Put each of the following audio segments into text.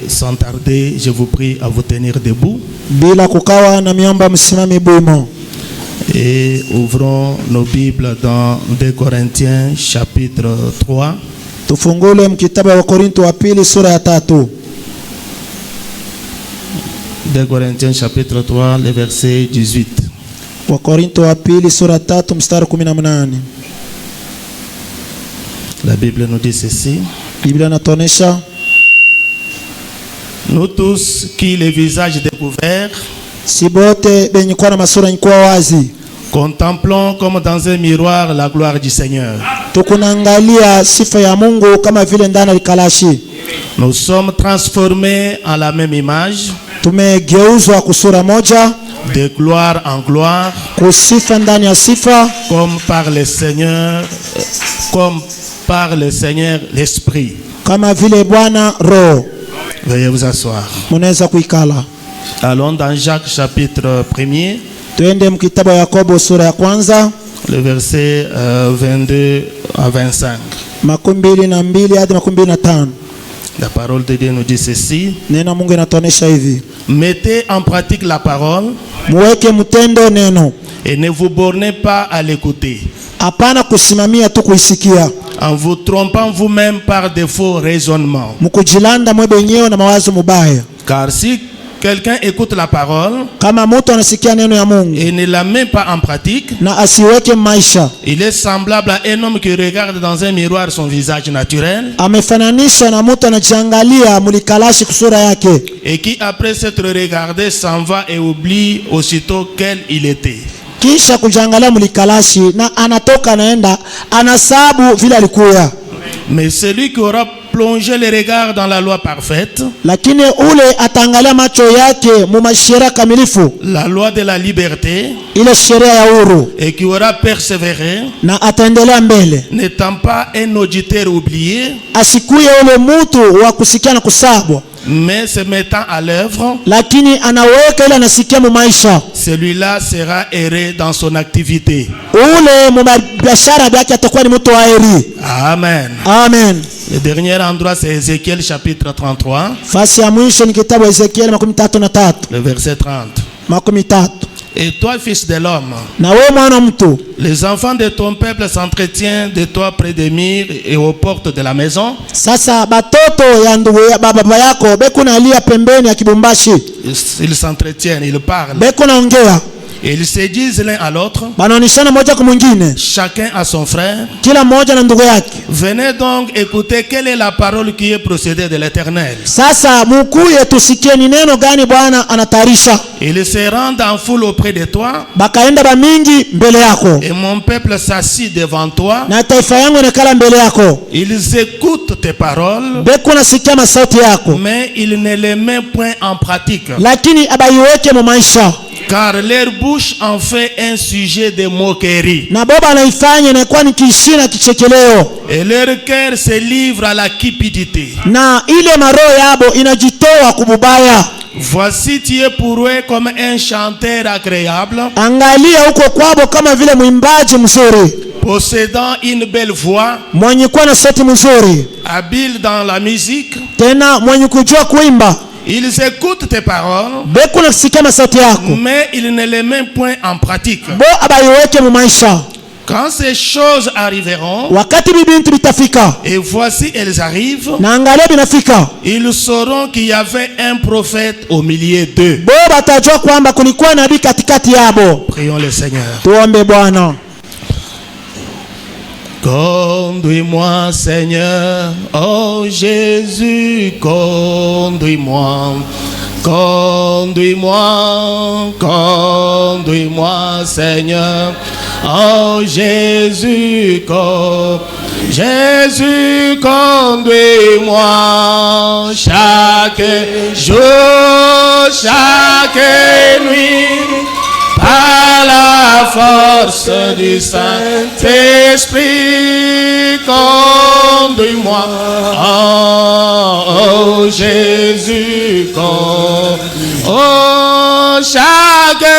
sans tarder, je vous prie à vous tenir debout. Bila kukawa na miomba msimami bwimo. Et ouvrons nos Bibles dans 2 Corinthiens chapitre 3. Tufungule mkitabu wa Korinto wa pili sura ya 3. 2 Corinthiens chapitre 3, le verset 18. Wa Korinto wa pili sura 3 mstari 18. La Bible nous dit ceci. Biblia inatuonesha, nous tous qui les visages découverts, si bote benye kwa na masura nyikuwa wazi, contemplons comme dans un miroir la gloire du Seigneur. Tukunaangalia sifa ya Mungu kama vile ndani likalashi. Nous sommes transformés en la même image, tumegeuzwa kusura moja, de gloire en gloire, kusifa ndani ya sifa, comme par le Seigneur l'Esprit. Kama vile Bwana Roho. Veuillez vous asseoir. Munaweza kuikala. Allons dans Jacques chapitre 1er. Tuende mkitabu wa Yakobo sura ya kwanza, le verset 22 à 25. 22 hadi 25. La parole de Dieu nous dit ceci. Neno Mungu inatuonesha hivi. Mettez en pratique la parole. Muweke mtendo neno. Et ne vous bornez pas à l'écouter. Hapana kusimamia tu kuisikia. En vous trompant vous-même par de faux raisonnements. Mukujilanda mwe benyewe na mawazo mubaya. Car si quelqu'un écoute la parole, kama mtu anasikia neno ya Mungu et ne la met pas en pratique, na asiweke maisha, il est semblable à un homme qui regarde dans un miroir son visage naturel, amefananisha na mtu anajiangalia mulikalashi kusura yake, et qui après s'être regardé s'en va et oublie aussitôt quel il était. Kisha kujiangalia mulikalashi na anatoka naenda anasabu vile alikuwa. Mais celui qui aura plongé les regards dans la loi parfaite, lakini ule atangalia macho yake mu masheria kamilifu, la loi de la liberté, ile sheria ya uhuru, et qui aura persévéré, na ataendelea mbele, n'étant pas un auditeur oublié, asikuye ule mtu wa kusikia na kusabwa, mais se mettant à l'œuvre, lakini anaweka ile anasikia mu maisha, celui-là sera heureux dans son activité. Ule mu biashara yake atakuwa ni mtu wa heri. Amen. Amen. Le dernier endroit c'est Ézéchiel chapitre 33. Fasi ya mwisho ni kitabu cha Ezekiel 33. Le verset 30. 30. Et toi, fils de l'homme, na wewe mwana mtu, les enfants de ton peuple s'entretiennent de toi près des murs et aux portes de la maison. Sasa batoto ya ndugu ya baba yako beko nalia pembeni ya kibumbashi. Ils s'entretiennent, ils parlent. Beko naongea. Et ils se disent l'un à l'autre, banaoneshana moja kwa mwingine, chacun à son frère, kila mmoja na ndugu yake. Venez donc écouter quelle est la parole qui est procédée de l'Éternel. Sasa mukuye tusikie ni neno gani Bwana anatayarisha. Ils se rendent en foule auprès de toi, bakaenda ba mingi mbele yako, et mon peuple s'assit devant toi. na taifa yangu inakala mbele yako. Ils écoutent tes paroles, beko nasikia masauti yako, mais ils ne les mettent point en pratique, lakini abaiweke mu maisha, car leur bouche en fait un sujet de moquerie, na baba anaifanya inakuwa ni kishina kichekeleo, et leur cœur se livre à la cupidité. na ile maroho yabo inajitoa kububaya. Voici tu es pour eux comme un chanteur agréable, angalia huko kwabo kama vile mwimbaji mzuri, possédant une belle voix, mwenye kuwa na sauti mzuri, habile dans la musique. tena mwenye kujua kuimba. Ils écoutent tes paroles, beko nasikia masauti yako, mais ils ne les mettent point en pratique. bo abaiweke mu maisha. Quand ces choses arriveront, wakati bibintu bitafika, et voici elles arrivent, na angalia binafika, ils sauront qu'il y avait un prophète au milieu d'eux. bo batajua kwamba kulikuwa nabii katikati yabo. Prions le Seigneur. Tuombe Bwana. Conduis-moi, Seigneur, oh Jésus, conduis-moi. Conduis-moi, conduis-moi, Seigneur, oh Jésus, Jésus, conduis-moi chaque jour, chaque nuit, par la force du Saint-Esprit. conduis-moi. Oh, Jésus, oh, chaque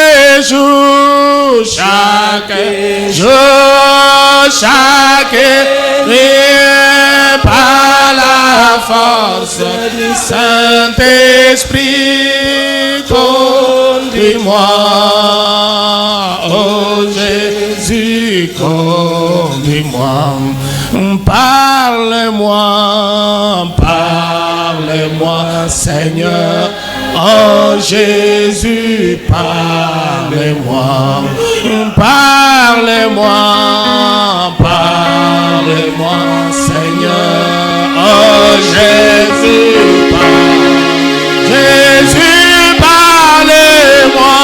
jour, par la force du Saint-Esprit, conduis-moi. Oh Jésus, conduis-moi. Parle-moi, Seigneur. Oh Jésus, parle-moi. Parle-moi, Seigneur. Oh Jésus, Jésus, parle-moi.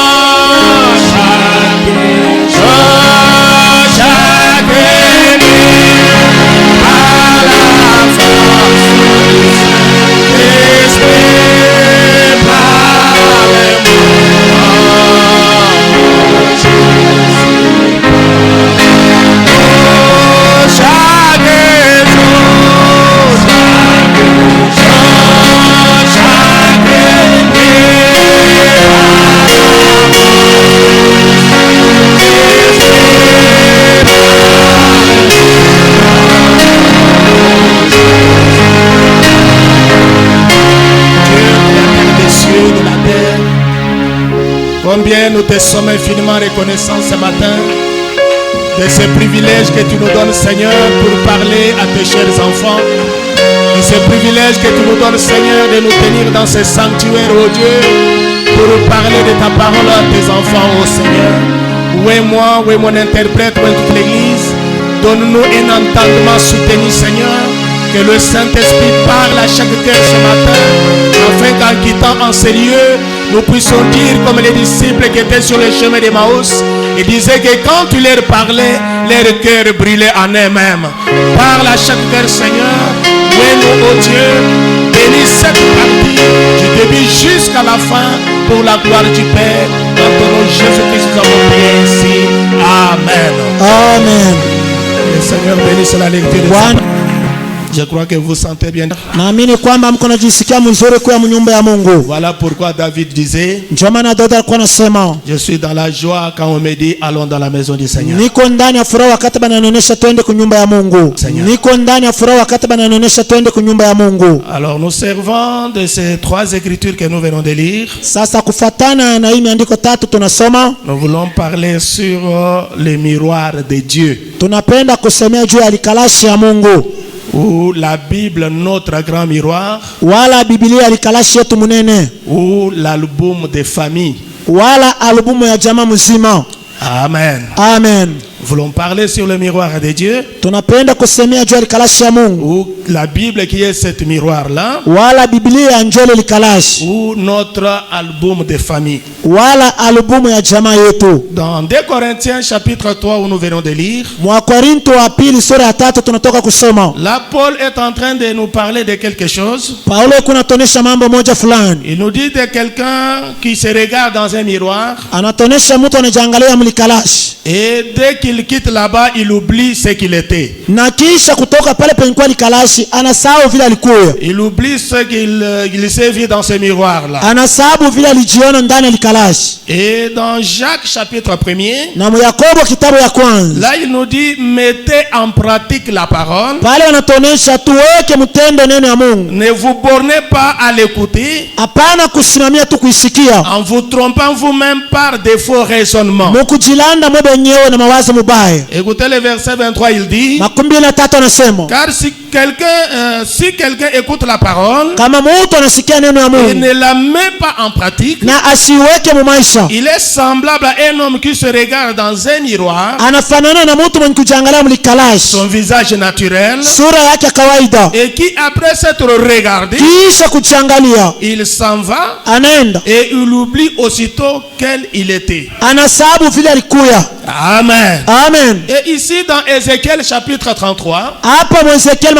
Chaque nuit, par la force du Saint-Esprit, parle-moi. Combien nous te sommes infiniment reconnaissants ce matin de ce privilège que tu nous donnes, Seigneur, pour parler à tes chers enfants. De ce privilège que tu nous donnes, Seigneur, de nous tenir dans ce sanctuaire, oh Dieu, pour parler de ta parole à tes enfants, oh Seigneur. Où est moi, où est mon interprète, où est toute l'église? Donne-nous un entendement soutenu, Seigneur. Que le Saint-Esprit parle à chaque cœur ce matin, afin qu'en quittant en ces lieux, nous puissions dire comme les disciples qui étaient sur le chemin d'Emmaüs, ils disaient que quand tu leur parlais, leur cœur brûlait en eux-mêmes. Parle à chaque cœur, Seigneur. Oui, nous, oh Dieu, bénis cette partie du début jusqu'à la fin pour la gloire du Père. Dans ton nom Jésus-Christ, nous avons prié ici. Amen. Amen. Le Seigneur bénisse la lecture de sa parole. Je crois que vous sentez bien. Naamini kwamba mko najisikia mzuri kwa nyumba ya Mungu. Voilà pourquoi David disait, Ndio maana Daudi alikuwa anasema, je suis dans la joie quand on me dit allons dans la maison du Seigneur. Niko ndani ya furaha wakati bananionyesha twende kwa nyumba ya Mungu. Niko ndani ya furaha wakati bananionyesha twende kwa nyumba ya Mungu. Alors nous servons de ces trois écritures que nous venons de lire. Sasa kufuatana na hii maandiko tatu tunasoma, nous voulons parler sur le miroir de Dieu. Tunapenda kusemea juu ya likalashi ya Mungu. Ou la Bible, notre grand miroir. Wala Biblia likalashi yetu munene. Ou l'album de famille. Wala albumu ya jamaa mzima. Amen. Amen. Nous voulons parler sur le miroir de Dieu. Tunapenda kusemea juu ya likalashi ya Mungu. Ou la Bible qui est cet miroir là. Wala Biblia njole likalashi. Ou notre album de famille. Wala albumu ya jamaa yetu. Dans 2 Corinthiens chapitre 3 où nous venons de lire. Mwa Korinto wa pili sura ya 3 tunatoka kusoma. Là Paul est en train de nous parler de quelque chose. Paulo kunatonesha mambo moja fulani. Il nous dit de quelqu'un qui se regarde dans un miroir. Anatonesha mtu anajiangalia mlikalashi. Et dès qu'il quitte là-bas, il oublie ce qu'il était. Na kisha kutoka pale penye likalashi anasahau vile alikuwa. Il oublie ce qu'il s'est vu dans ce miroir là. Anasahau vile alijiona ndani ya likalashi. Et dans Jacques chapitre 1er, na Yakobo kitabu ya kwanza, là il nous dit mettez en pratique la parole. Pale anatonesha tuweke mtendo neno ya Mungu. Ne vous bornez pas à l'écouter. Hapana kusimamia tu kuisikia. En vous trompant vous-même par des faux raisonnements. Mukujilanda mwe benyewe na mawazo mubaya. Écoutez le verset 23, il dit, car si quelqu'un écoute la parole et ne la met pas en pratique, il est semblable à un homme qui se regarde dans un miroir, son visage naturel, et qui après s'être regardé, il s'en va et il oublie aussitôt quel il était. Amen. Amen. Et ici dans Ézéchiel chapitre 33,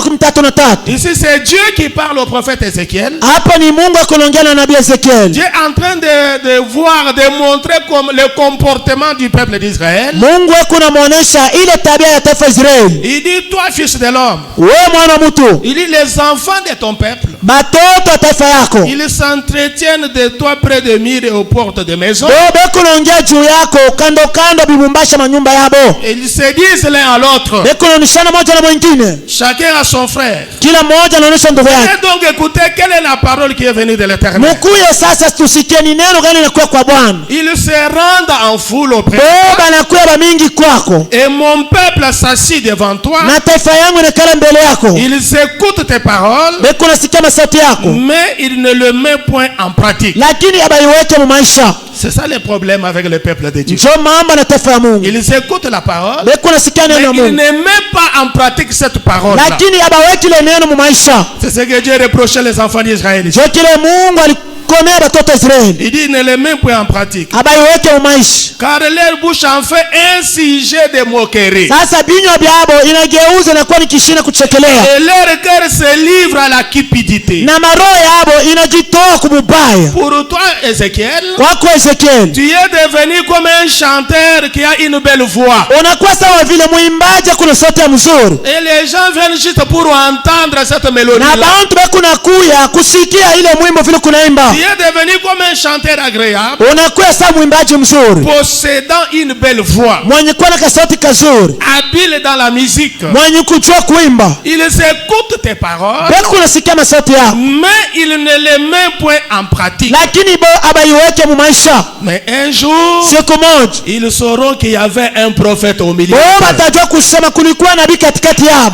33. Ici, c'est Dieu qui parle au prophète Ézéchiel. Hapa ni Mungu akiongea na nabii Ezekiel. Dieu est en train de voir, de montrer comme le comportement du peuple d'Israël. Mungu anamuonesha ile tabia ya taifa Israeli. Il dit, toi, fils de l'homme. Wewe mwana wa mtu. Il dit, les enfants de ton peuple. Batoto wa taifa yako. Ils s'entretiennent de toi près de murs et aux portes de maisons. Beko naongea juu yako kando kando bibumbasha manyumba yabo. Et ils se disent l'un à l'autre. Beko naoneshana moja na mwingine. Chacun a son frère. Kila mmoja anaonesha ndugu yake. Et donc écoutez, quelle est la parole qui est venue de l'Éternel? Mkuye sasa tusikie ni neno gani linakuwa kwa Bwana. Ils se rendent en foule auprès. Baba nakuya bamingi kwako. Et mon peuple s'assit devant toi. Na taifa yangu inakala mbele yako. Ils écoutent tes paroles. Beko nasikia masauti yako. Mais ils ne le mettent point en pratique. Lakini abaiweke mu maisha. C'est ça le problème avec le peuple de Dieu. Njo mambo na taifa ya Mungu. Ils écoutent la parole. Beko nasikia neno la Mais ils Mungu. ne mettent pas en pratique cette parole. Lakini abaweki le neno mu maisha. C'est ce que Dieu reprochait les enfants d'Israël. Njo kile Mungu alikomea batoto Israeli. Il dit ne le mettent point en pratique. Abaiweke mu maisha. Car leur bouche en fait un sujet de moquerie. Sasa binywa byabo inageuza na kuwa ni kishina kuchekelea. Et leur cœur se livre à la cupidité. Na maroho yabo inajitoa kumubaya. Pour toi, Ézéchiel, Kwako Ezekiel, tu es devenu comme un chanteur qui a une belle voix. unakuwa sawa vile muimbaji kuna sauti ya mzuri. Et les gens viennent juste pour entendre cette mélodie. Na bantu beko nakuya kusikia ile mwimbo vile kunaimba. Tu es devenu comme un chanteur agréable, Unakuwa sawa muimbaji mzuri. possédant une belle voix, Mwenye kuwa na kasauti kazuri. habile dans la musique. Mwenye kujua kuimba. Ils écoutent tes paroles, Beko nasikia masauti yako. mais ils ne les mettent point en pratique. Lakini bo abaiweke mu maisha. Mais un jour, Siku moja. ils sauront qu'il y avait un prophète au milieu. Bo batajua kusema kulikuwa nabii katikati yao.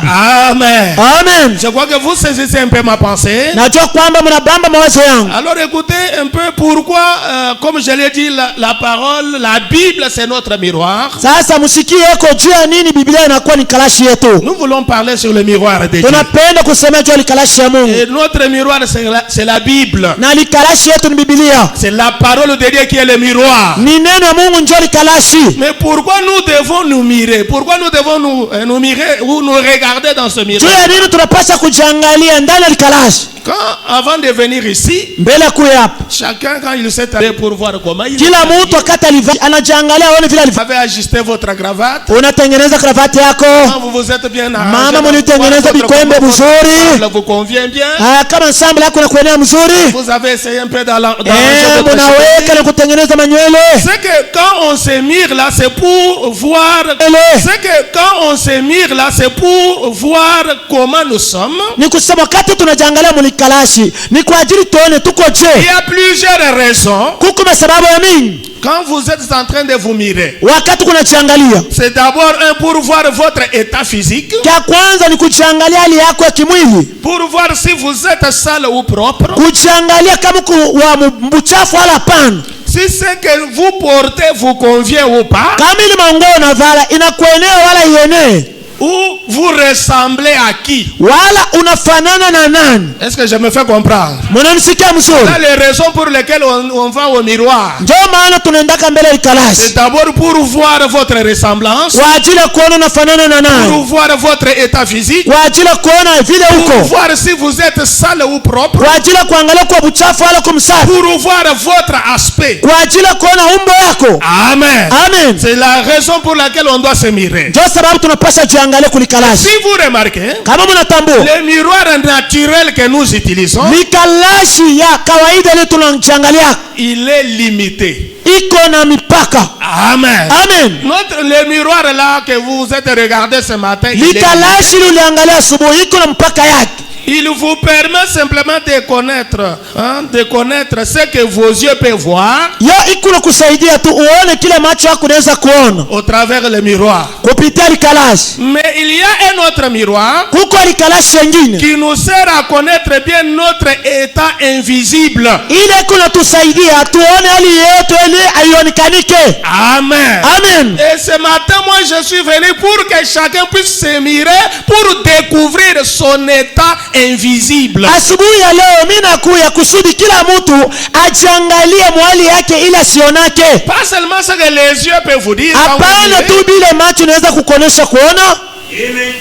Amen. Amen. Je crois que vous saisissez un peu ma pensée. Najua kwamba mnabamba mawazo yangu. Alors écoutez un peu pourquoi, comme je l'ai dit, la parole, la Bible, c'est notre miroir. Sasa msikie yako juu ya nini Biblia inakuwa ni kalashi yetu. Nous voulons parler sur le miroir de Dieu. Tunapenda kusema juu ya kalashi ya Mungu. Et notre miroir, c'est la Bible. Na likalashi yetu ni Biblia. C'est la parole de Dieu qui est le miroir. Ni neno ya Mungu ndio likalashi. Mais pourquoi nous devons nous mirer? Pourquoi nous devons nous mirer ou nous regarder dans ce Juu miroir? ya nini tunapaswa kujiangalia ndani ya likalashi? Avant de venir ici, Mbele kuya hapa. chacun quand il s'est allé pour voir comment il Kila mtu wakati anajiangalia aone vile vous avez ajusté votre cravate. unatengeneza kravati yako. Quand vous vous êtes bien arrangé, Mama dans mulitengeneza votre bikwembe mzuri. vous convient bien. Kama ensemble yako na kuenea mzuri. Vous avez essayé un peu Munaweka cheveux. na kutengeneza manywele. C'est que quand on se mire là, c'est pour voir. C'est que quand on se mire là, c'est pour voir comment nous sommes. Ni kusema wakati tunajiangalia mulikalashi ni kwa ajili tuone tuko je. Il y a plusieurs raisons. Kuko sababu ya mingi. Quand vous êtes en train de vous mirer, Wakati kunajiangalia. c'est d'abord pour voir votre état physique. Kia kwanza ni kujiangalia hali yako ya kimwili. Pour voir si vous êtes sale ou propre. Kujiangalia kama wa mbuchafu wala hapana. Si ce que vous portez vous convient ou pas. Kama ile manguo unavala inakuenea wala ienee. Ou vous ressemblez à qui? Wala unafanana na nani? Est-ce que je me fais comprendre? Mnanisikia mzuri? Là, les raisons pour lesquelles on va au miroir. Ndio maana tunaendaka mbele ya kalashi. C'est d'abord pour voir votre ressemblance. Kwa ajili ya kuona unafanana na nani? Pour voir votre état physique. Kwa ajili ya kuona vile Pour uko. voir si vous êtes sale ou propre. Kwa ajili ya kuangalia kwa buchafu wala kumsafi. Pour voir votre aspect. Kwa ajili ya kuona umbo yako. Amen. Amen. C'est la raison pour laquelle on doit se mirer. Ndio sababu tunapaswa jiangalie kulikalashi. Si vous remarquez, Kama mnatambua, le miroir naturel que nous utilisons, likalashi ya kawaida ile tunajiangalia il est limité. iko na mipaka. Amen. Amen. Le miroir là que vous êtes regardé ce matin, il est limité. Likalashi ile uliangalia asubuhi iko na mpaka yake. Il vous permet simplement de connaître ce que vos yeux peuvent voir. Yo iko na kusaidia tu uone kile macho yako yanaweza kuona Au travers le miroir. kupitia likalashi. Mais il y a un autre miroir Kuko likalashi nyingine qui nous sert à connaître bien notre état invisible. ile iko na tusaidia tuone hali yetu ile haionekanike. Amen. Amen. Et ce matin, moi, je suis venu pour que chacun puisse se mirer pour découvrir son état invisible. Asubuhi ya leo mimi nakuya kusudi kila mtu ajiangalie mwali yake ili asionake. Pas seulement ce que les yeux peuvent vous dire. Hapana tu bile macho inaweza kukonesha kuona.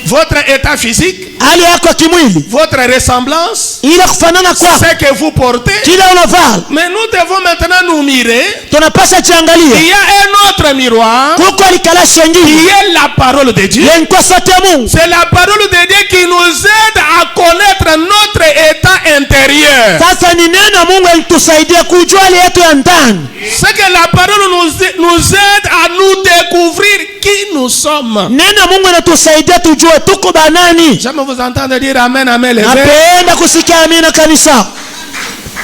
votre état physique, hali yako ya kimwili, votre ressemblance, ile kufanana kwako, ce que vous portez. kile unavala. Mais nous devons maintenant nous mirer. Tunapaswa Il jiangalia, y a un autre miroir kuko likalashi qui ingine est la parole de Dieu. yenye kwa sauti ya Mungu. C'est la parole de Dieu qui nous aide à connaître notre état intérieur. Sasa ni neno la Mungu litusaidia kujua hali yetu ya ndani. C'est que la parole nous aide à nous découvrir qui nous sommes. Neno la Mungu inatusaidia tujue tuko banani. J'aime vous entendre dire amen, amen. Napenda kusikia amina kanisa.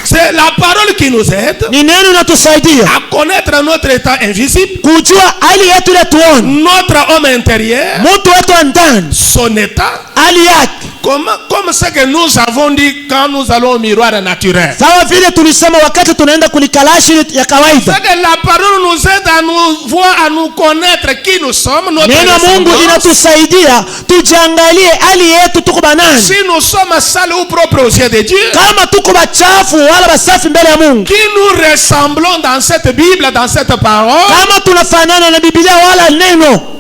C'est la parole qui nous aide Ni neno inatusaidia à connaître notre état invisible, kujua hali yetu ile tuone, notre homme intérieur, mtu wetu wa ndani, son état, hali yake, comme ce que nous avons dit quand nous allons au miroir naturel. sawa vile tulisema wakati tunaenda kulikalashi ya kawaida. C'est que la parole nous aide à nous voir, à nous connaître qui nous sommes, notre Neno la Mungu ressemblance. inatusaidia tujiangalie hali yetu tuko banani, Si nous sommes sales ou propres aux yeux de Dieu, kama tuko bachafu wala basafi mbele ya Mungu, qui nous ressemblons dans cette Bible, dans cette parole. kama tunafanana na Biblia wala neno.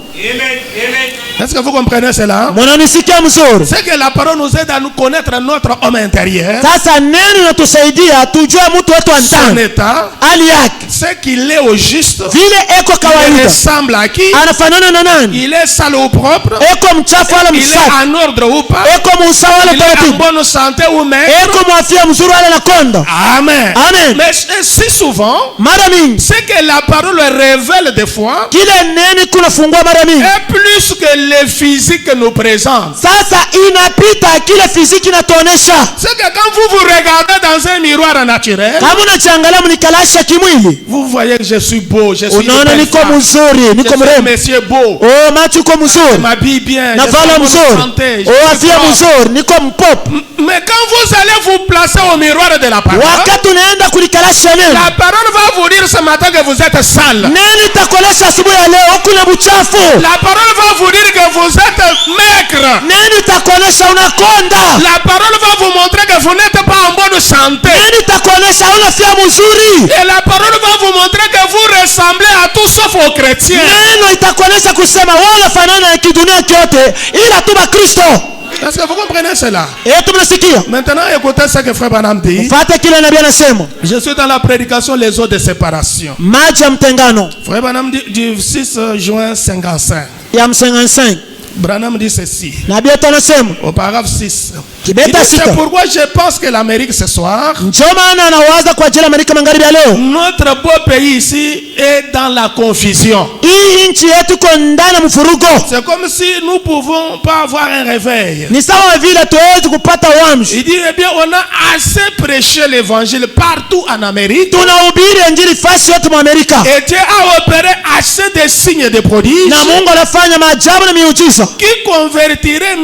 Est-ce que vous comprenez cela? Mwananisikia mzuri? C'est que la parole nous aide à nous connaître notre homme intérieur, Sasa neno inatusaidia tujue mtu wetu wa son ndani, état, hali yake, ce qu'il est au juste, vile eko il kawaida, ressemble à qui, anafanana na nani, il est sale ou propre, eko mchafu wala il est msafi, en ordre ou pas, eko musawa wala il est en taratibu, bonne santé ou maigre. eko mwafia mzuri wala nakonda. Amen. Amen. Mais si souvent, Mara mingi c'est que la parole révèle des fois kile neno kunafungua mara mingi, est plus que le physique nous présente. sasa inapita kile fiziki inatuonesha. C'est que quand vous vous regardez dans un miroir naturel, Kama unajiangalia mnikalashi ya kimwili, vous voyez que je suis beau, je suis unaona une belle niko femme, mzuri, je niko suis un mrembo, monsieur beau, oh macho uko je mzuri, m'habille bien, je navala suis en bonne mzuri, santé, je oh suis afia fort. mzuri, niko mpop. Mais quand vous allez vous placer au miroir de la parole, Wakati unaenda kulikalashi ya neno, la parole va vous dire ce matin que vous êtes sale. neno itakuonesha asubuhi ya leo huku na buchafu. La parole va vous dire que vous êtes maigre. Neno itakuonesha unakonda. La parole va vous montrer que vous n'êtes pas en bonne santé. Neno itakuonesha unafia mzuri. Et la parole va vous montrer que vous ressemblez à tout sauf aux chrétiens. Neno itakuonesha kusema wewe unafanana na kidunia kyote ila tu Bakristo. Est-ce que vous comprenez cela? Tunasikia. Maintenant, écoutez ce que Frère Branham dit. Fuata kile nabii anasema. Je suis dans la prédication les eaux de séparation. Maji ya mtengano Frère Branham dit du 6 juin 55. ya 55. Branham dit ceci. Nabii anasema Au paragraphe 6. Il kibeta dit, c'est sita. pourquoi je pense que l'Amérique ce soir, Ndio maana anawaza kwa ajili ya Amerika Magharibi ya leo. notre beau pays ici est dans la confusion. Hii nchi yetu iko ndani ya mfurugo. C'est comme si nous ne pouvons pas avoir un réveil. Ni sawa vile tuwezi kupata uamsho. Il dit, eh bien, on a assez prêché l'évangile partout en Amérique. Tunahubiri injili fasi yote mwa Amerika. Et Dieu a opéré assez de signes et de prodiges Na Mungu anafanya maajabu na miujiza. qui convertirait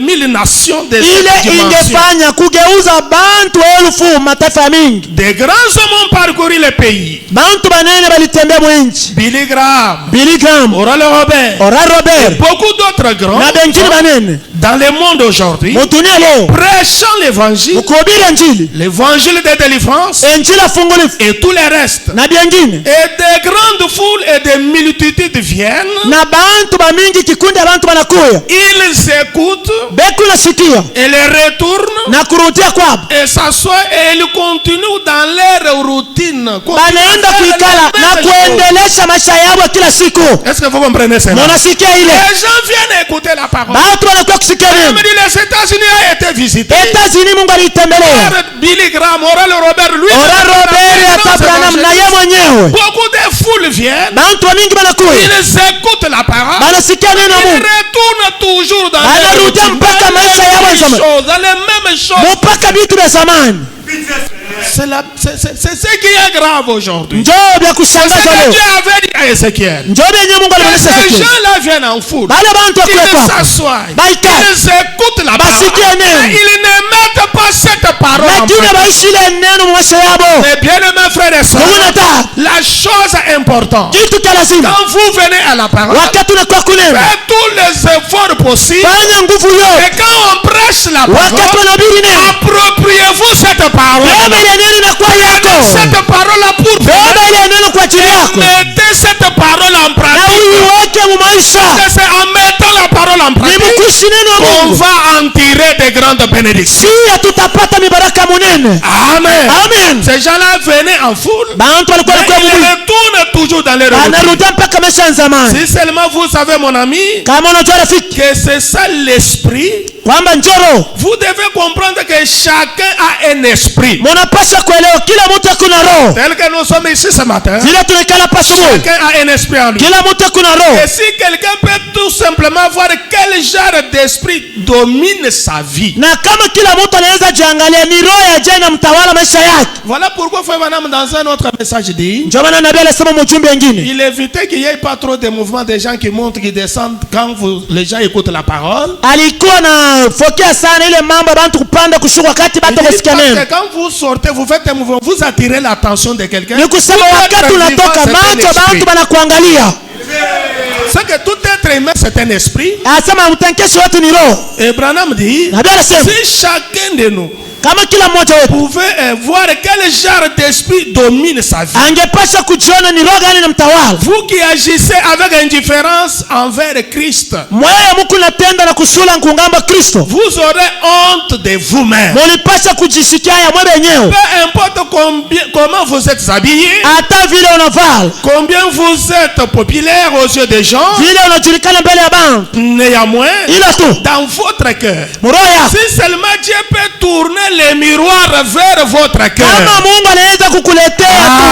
mille nations de Ile cette dimension. ingefanya kugeuza bantu elfu mataifa mingi. Des grands hommes ont parcouru le pays. Bantu banene balitembea mwinchi. Billy Graham, Billy Graham, Oral Robert, Oral Robert, beaucoup d'autres grands na bengine banene. dans le monde aujourd'hui, Mutunia leo prêchant l'évangile, ukubiri injili, l'évangile de délivrance injili afungulifu et tout le reste. na bengine. Et des grandes foules et des multitudes viennent. Na bantu bamingi kikundi ya bantu banakuya. Ils écoutent Beku nasikia et les retournent na kurudia kwabo. et s'assoient et ils continuent dans leur routine. Banaenda kuikala na kuendelesha maisha yao kila siku. Est-ce que vous comprenez cela? Munasikia ile? Les gens viennent écouter la parole. Bantu wanakuwa kusikia Même nini? dit les États-Unis a été visité. États-Unis Mungu alitembelea. Par Billy Graham, Oral Robert, lui. Oral Robert hata Branham na yeye mwenyewe. Beaucoup de foules viennent. Bantu mingi banakuya. Ils écoutent la parole. Banasikia neno la Ils Mungu. retournent toujours dans Banarudia mpaka maisha yao ya zamani. dans les mêmes choses. Mpaka vitu vya zamani. C'est ce qui est grave aujourd'hui. Njoo vya C'est kushangaza ce que leo. Dieu avait dit à Ézéchiel. Njoo vyenye Mungu Que alionyesha ces Ezekiel. gens-là viennent en foule. Bale bantu Ils wakuwe kwako. s'assoient. Baikale. Ils écoutent la parole. Basikie neno. Mais ils ne mettent pas cette parole en Lakini pratique. baishi ile neno mu maisha yabo. Mais bien aimés frères et sœurs, Mungu nataka la chose importante, kitu cha lazima. quand vous venez à la parole, Wakati unakuwa kunena, faites tous les efforts possibles. fanya nguvu yote. Et quand on prêche la Wakati parole, unahubiri neno, appropriez-vous cette parole. beba ile neno inakuwa yako. Cette parole-là pour vous. Beba ile neno kwa ajili yako. Mettez cette parole en Na pratique. uiweke itoke mu maisha. C'est en mettant la parole en Ni pratique mkuishi neno la qu'on Mungu. va en tirer de grandes bénédictions. Pia tutapata mibaraka munene. Amen. Amen. Ces gens-là venaient en foule, Bantu walikuwa mais kwa ils Mungu. retournent toujours dans leur routine. Anarudia mpaka maisha ya zamani. Si seulement vous savez, mon ami, Kama unajua rafiki que c'est ça l'esprit, kwamba njoro vous devez comprendre que chacun a un esprit. munapasha kuelewa kila mtu akuna roho. Tel que nous sommes ici ce matin, Vile tunaikala pasubu. chacun a un esprit en lui. Kila mtu akuna roho. Et si quelqu'un peut tout simplement voir quel genre d'esprit domine sa vie. Na kama kila mtu anaweza jiangalia ni roho ya jana mtawala maisha yake. Voilà pourquoi Frère Branham dans un autre message dit, Ndio maana nabii alisema mjumbe mwingine. il évitait qu'il n'y ait pas trop de mouvements de gens qui montent, qui descendent quand les gens écoutent la parole. Alikuwa na fokea sana ile mambo bantu kupanda kushuka wakati Il batu dit kusikia parce neno. que quand vous sortez, vous faites un mouvement, vous attirez l'attention de quelqu'un. Ni kusema wakati Tout être unatoka vivant, c'est un macho esprit. bantu banakuangalia. C'est que tout être humain, c'est un esprit. Asema mtankeshi wote ni roho. Et Branham dit, Nabii anasema si chacun de nous kama kila mmoja wetu pouvait voir quel genre d'esprit domine sa vie. angepasha kujiona ni roho gani na mtawala. Vous qui agissez avec indifférence envers Christ, Mwewe muku natenda na kusula nkungamba Kristo. vous aurez honte de vous-même. Mulipasha kujisikia ya mwe benyewe. Peu importe comment vous êtes habillés, Hata vile unavala. combien vous êtes populaire aux yeux des gens, Vile unajulikana mbele ya bantu. néanmoins, Ila tu dans votre cœur, muroho yako. si seulement Dieu peut tourner les miroirs vers votre Kama cœur. Mungu anaweza kukuletea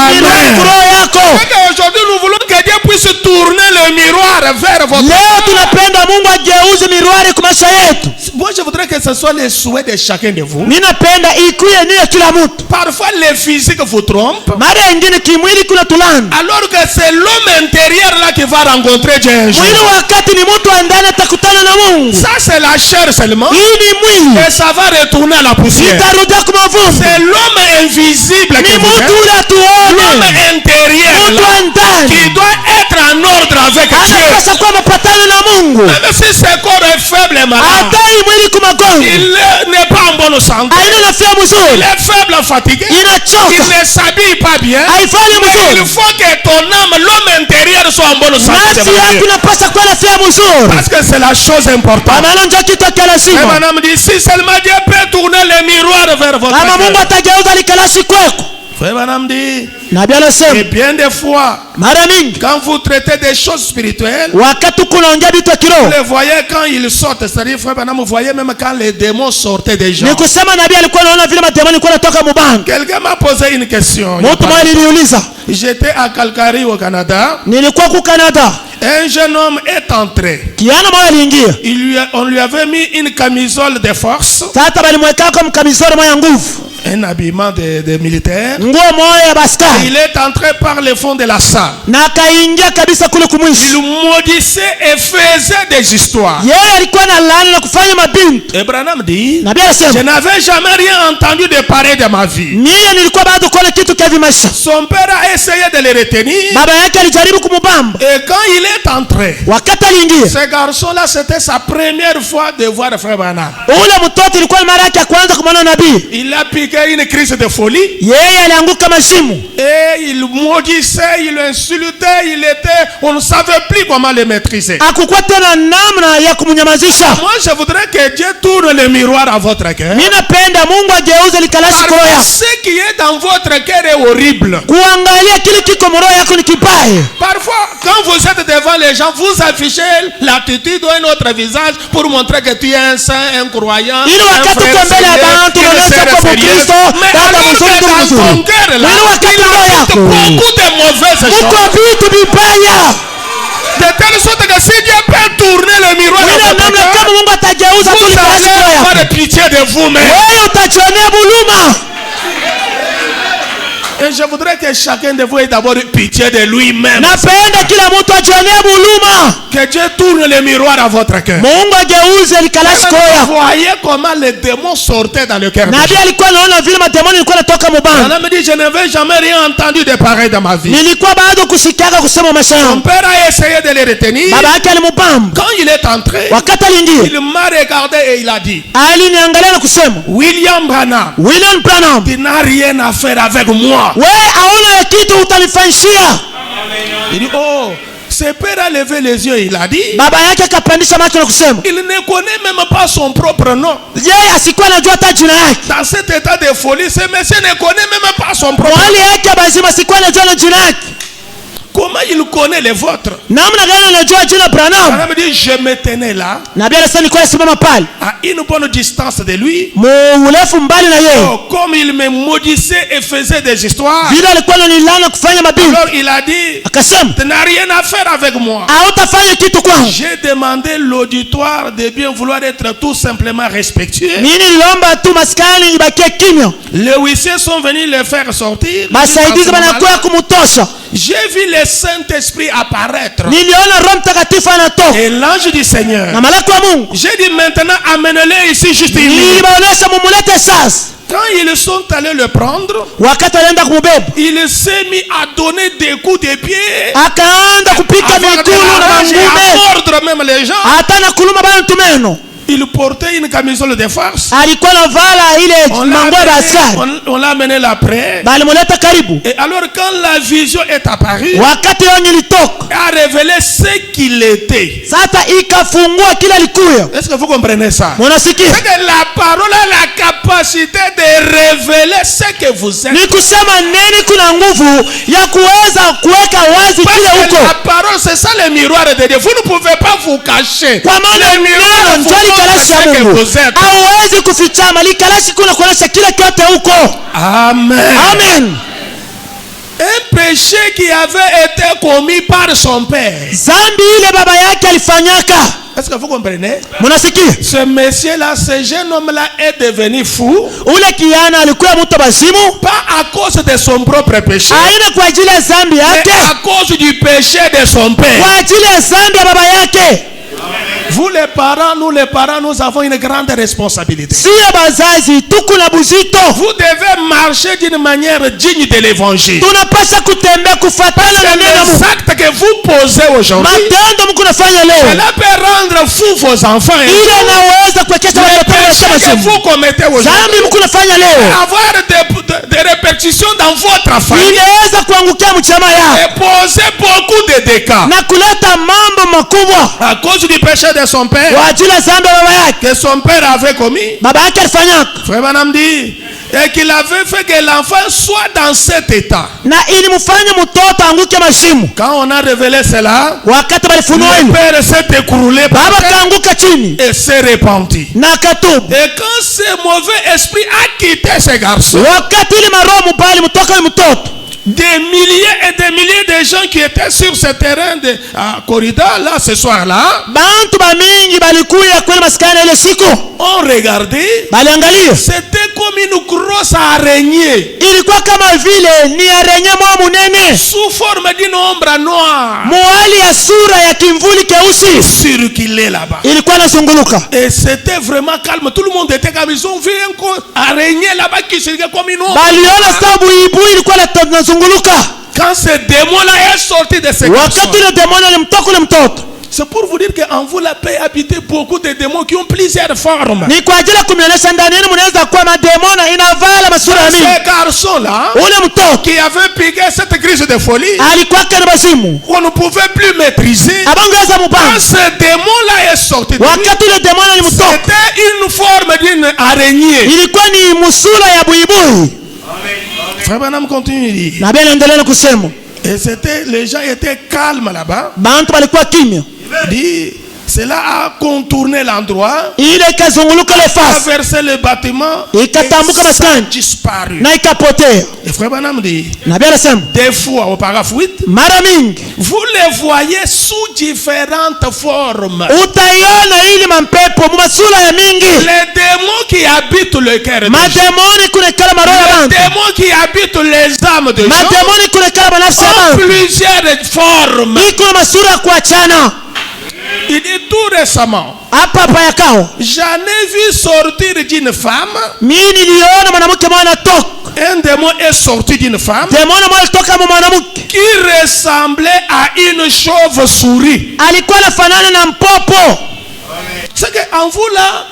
Amen. tu roho yako. Aujourd'hui, nous voulons que Dieu puisse tourner le miroir vers votre Leo cœur. tunapenda Mungu ageuze miruari kwa maisha yetu. Moi, je voudrais que ce soit les souhaits de chacun de vous. Ninapenda ikuye nia kila mtu. Parfois, les physiques vous trompent, Mara nyingine kimwili kuna tulana. alors que c'est l'homme intérieur là qui va rencontrer Dieu un jour. Mwili wakati ni mtu wa ndani atakutana na Mungu. Ça, c'est la chair seulement, Hii ni mwili. et ça va retourner à la poussière. Itarudia kwa mavumbi. C'est l'homme invisible Ni que vous mtu êtes, ule l'homme atuone. intérieur Mtu là, wa ndani. qui doit être en ordre avec Dieu. Anapaswa kuwa mapatano na Mungu. Même si ce corps est faible et malade, Hata hii mwili kuna magonjwa. il n'est pas en bonne santé, Haina afya il mzuri. est faible, fatigué, il Inachoka. ne s'habille pas bien. Haifanyi Mais il mzuri. faut que ton âme, l'homme intérieur, soit en bonne santé. Nafsi yako inapaswa kuwa na afya mzuri. Parce que c'est la chose importante. Maana ndio kitu cha Et lazima. madame dit, si seulement Dieu peut tourner les miroirs vers votre Kama Mungu cœur. atageuza likalasi kwako. Frère madame dit, Nabii anasema et bien des fois, mara mingi quand vous traitez des choses spirituelles, wakati kunaongea vitu vya kiroho, vous les voyez quand ils sortent. C'est-à-dire, frère madame, vous voyez même quand les démons sortaient des gens. ni kusema nabii alikuwa anaona vile mademoni alikuwa anatoka mubanga. Quelqu'un m'a posé une question. Mtu mmoja aliniuliza, J'étais à Calgary au Canada. nilikuwa ku Canada, Un jeune homme est entré. kiana mmoja aliingia. On lui avait mis une camisole de force, Sasa balimweka kama mkamisoro moya nguvu, un habillement de militaire. nguo moya ya baskari, Il est entré par le fond de la salle. na akaingia kabisa kule kumwisho. Il maudissait et faisait des histoires. Yeye alikuwa na laana na kufanya mabintu. Et Branham dit, Nabii je anasema n'avais jamais rien entendu de pareil de ma vie. mie nilikuwa bado kuona kitu kia vimaisha. Son père a essayé de le retenir. Baba yake alijaribu kumubamba. Et quand il est entré, Wakati aliingia, ce garçon-là, c'était sa première fois de voir Frère Branham. ule mtoto ilikuwa mara yake ya kwanza kumwona nabii. Il a piqué une crise de folie. Yeye alianguka mashimu. Et il maudissait, il insultait, il était... On ne savait plus comment le maîtriser. Hakukuwa tena namna ya kumnyamazisha. Moi, je voudrais que Dieu tourne le miroir à votre cœur. Mimi napenda Mungu ageuze likalasi kwa Parce roho que yako. ce qui est dans votre cœur est horrible. Kuangalia kile kiko mroho yako ni kibaya. Parfois, quand vous êtes devant les gens, vous affichez l'attitude ou un autre visage pour montrer que tu es un saint, un croyant, Ili un wakati frère uko mbele ya sérieux, bantu une unaonyesha sœur kwa sérieuse. Mkristo, Mais dada alors mzuri, que ndugu dans mzuri. ton cœur là, Ili wakati il roho ajoute yako beaucoup de mauvaises uko choses. vitu vibaya. De telle sorte que si Dieu peut tourner le miroir Ile à votre namna cœur, kama Mungu atageuza tu vous likalasi kwa roho allez yako, avoir pitié de vous-même. wewe utajionea buluma. Et je voudrais que chacun de vous ait d'abord pitié de lui-même. Napenda kila mtu ajionea buluma. Que Dieu tourne le miroir à votre cœur. Mungu ageuze likalasi kwa roho Vous yako. voyez comment les démons sortaient dans le cœur des Nabii gens. alikuwa anaona vile mademoni ilikuwa natoka mubanga. On me dit, je n'avais jamais rien entendu de pareil dans ma vie. Nilikuwa bado kusikiaga kusema maisha Son yangu. père a essayé de le retenir. Baba yake alimubamba. Quand il est entré, Wakati aliingia, il m'a regardé et il a dit, aliniangalia na kusema, William Branham, William Branham, tu n'as rien à faire avec moi. wewe hauna kitu utanifanyishia. Il dit, oh, Ce père a levé les yeux, il a dit, baba yake akapandisha macho na kusema il ne connaît même pas son propre nom. yeye asikuwa anajua hata jina yake. Dans cet état de folie, ce monsieur ne connaît même pas son propre nom. Hali yake bazima asikuwa anajua na jina yake. Comment il connaît les vôtres? Namna gani anajua jina Branham? Branham dit, je me tenais là, Na bila sasa nilikuwa simama pale à une bonne distance de lui. urefu mbali na yeye. Oh, comme il me maudissait et faisait des histoires, Vile alikuwa ananilana kufanya mabinti. alors il a dit, Akasema tu n'as rien à faire avec moi. hautafanya kitu kwangu. J'ai demandé l'auditoire de bien vouloir être tout simplement respectueux. Mimi niliomba tu maskani ibakie kimya. Les huissiers sont venus le faire sortir. Masaidizi banakuwa kumutosha. J'ai vu le Saint-Esprit apparaître Niliona Roho Mtakatifu anatoka et l'ange du Seigneur. na malaika wa Mungu. J'ai dit maintenant amenez-le ici juste une minute. Nilibaonesha mumulete sasa. Quand ils sont allés le prendre, Wakati alienda kumubeba il s'est mis à donner des coups de pied, akaanza kupika à mikulu na à mangume mordre même les gens. hata na kuluma bantu meno. Il portait une camisole de force. Alikuwa navala ile manguo ya askari. On l'a amené là près. Balimuleta karibu. Et alors quand la vision est apparue, Wakati yonye ilitoka a révélé ce qu'il était. sasa ikafungua kila alikuya. Est-ce que vous comprenez ça? Munasikia? C'est que la parole a la capacité de révéler ce que vous êtes. Ni kusema nini kuna nguvu ya kuweza kuweka wazi Parce kile que huko. la parole, c'est ça le miroir de Dieu. Vous ne pouvez pas vous cacher. Kwa maana Le miroir neno vous ndio montre likalashi ya ce que Mungu. vous êtes. Hauwezi kufichama, likalashi kuna kuonesha kile kyote huko. Amen. Amen. Un péché qui avait été commis par son père. Zambi ile baba yake alifanyaka. Est-ce que vous comprenez? Munasikia? Ce monsieur-là, ce jeune homme-là est devenu fou. Ule kijana alikuwa mtu bazimu, Pas à cause de son propre péché, haina kwa ajili ya zambi mais yake, à cause du péché de son père. kwa ajili ya zambi ya baba yake. Vous les parents, nous avons une grande responsabilité. Siye bazazi tuko na buzito. Vous devez marcher d'une manière digne de l'évangile. Tunapaswa kutembea kufuatana na neno la Mungu. Les actes que vous posez aujourd'hui, Matendo mko nafanya leo cela peut rendre fou vos enfants. ile inaweza kuwekesha Les watoto wao péchés que mazimu. vous commettez aujourd'hui, Zambi mko nafanya leo avoir des répétitions dans votre famille inaweza kuangukia mchama yao et poser beaucoup de dégâts na kuleta mambo makubwa à cause du péché de son père kwa ajili ya zambi ya baba yake. que son père avait commis. Baba yake alifanyaka Frère Branham dit et qu'il avait fait que l'enfant soit dans cet état. na ilimfanya mtoto anguke mashimu. Quand on a révélé cela, Wakati balifunua le hilo, père s'est écroulé par baba terre kaanguka chini et s'est repenti. na katubu. Et quand ce mauvais esprit a quitté ce garçon, Wakati ile maroho mubali mtoka yule mtoto, des milliers et des milliers de gens qui étaient sur ce terrain de corridor là ce soir-là bantu bamingi balikuya kweli maskani ile siku, ont regardé. baliangalia, C'était comme une grosse araignée ilikuwa kama vile ni arenye mwa munene sous forme d'une ombre noire muhali ya sura ya kimvuli keusi circulait là-bas. ilikuwa inazunguluka. Et c'était vraiment calme. Tout le monde était comme ils ont vu un araignée là-bas qui circulait comme une ombre. Baliona sababu ibu ilikuwa inazunguluka. Quand ce démon-là est sorti de ce garçon, Wakati ile demoni alimtoka ule mtoto, c'est pour vous dire qu'en vous la paix habiter beaucoup de démons qui ont plusieurs formes. ni kwa ajili ya kumwonyesha ndani yenu mnaweza kuwa mademona inavala masura ya mingi. Ce garçon-là Ule mtoto qui avait piqué cette crise de folie, alikuwa kana bazimu, on ne pouvait plus maîtriser. abangeza Quand mubanga. ce démon-là est sorti de lui, Wakati ile demoni alimtoka, c'était une forme d'une araignée. ilikuwa ni musura ya buibui. Frère Branham continue, il dit. Na bien endelea kusema, Et c'était, les gens étaient calmes là-bas. bantu balikuwa kimya, Il dit, cela a contourné l'endroit, ile ikazunguluka ile fasi traversé le bâtiment, ikatambuka et ça a maskani disparu. na ikapotea. Et Frère Branham dit, Na bien anasema des fois au paragraphe 8, mara mingi vous les voyez sous différentes formes. utaiona ili mampepo mumasura ya mingi, Les démons qui habitent le cœur des gens, mademoni kunekala maroho ya les bantu, démons qui habitent les âmes de gens, mademoni kunekala banafsi ya ont bantu, plusieurs formes. iko na masura ya kuachana. Il dit tout récemment, Hapa hapa yakao j'en ai vu sortir d'une femme, mimi niliona mwanamke mwana toka, un démon est sorti d'une femme demoni mwana toka mwanamke qui ressemblait à une chauve-souris. alikuwa anafanana na mpopo. C'est qu'en vous là,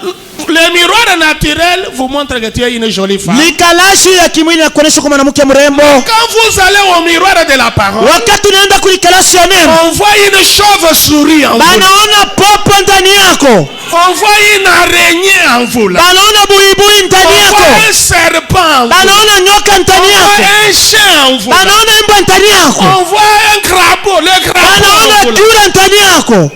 le miroir naturel vous montre que tu es une jolie femme. Likalashi ya kimwili na kuonesha kwa mwanamke mrembo. Quand vous allez au miroir de la parole, Wakati unaenda kulikalashi ya neno, on voit une chauve-souris en vous. banaona popo ndani yako. On voit une araignée en vous là. Banaona buibui ndani On yako. voit un serpent en vous. Banaona nyoka ndani On yako. voit un chien en vous là. Banaona mbwa ndani yako. On voit un crapaud, le crapaud en Banaona vous là. tula ndani yako.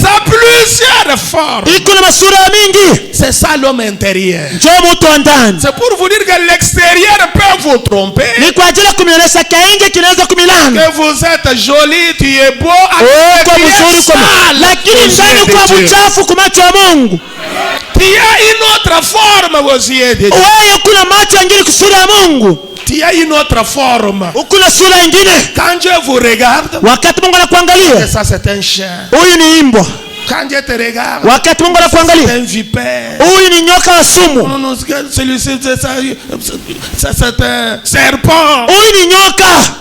Ça a plusieurs formes. Iko na masura mingi. C'est ça l'homme intérieur. Njoo mtu wa ndani. C'est pour vous dire que l'extérieur peut vous tromper. Ni kwa ajili ya kumionyesha kainge kinaweza kumilana. Que vous êtes joli, tu es beau, Uko tu es mzuri kwa sale. lakini ndani kwa mchafu kwa macho ya Mungu. Tu as une autre forme aux yeux de Dieu. Wewe kuna macho mengine kusura ya Mungu. Tu as une autre forme. Kuna sura nyingine. Quand Dieu vous regarde, Wakati Mungu anakuangalia, ça c'est un chien. huyu ni imbwa. Quand Dieu te regarde, Wakati Mungu c'est anakuangalia, un vipère. huyu ni nyoka wa sumu. Non, non, celui-ci, c'est un serpent. Huyu ni nyoka.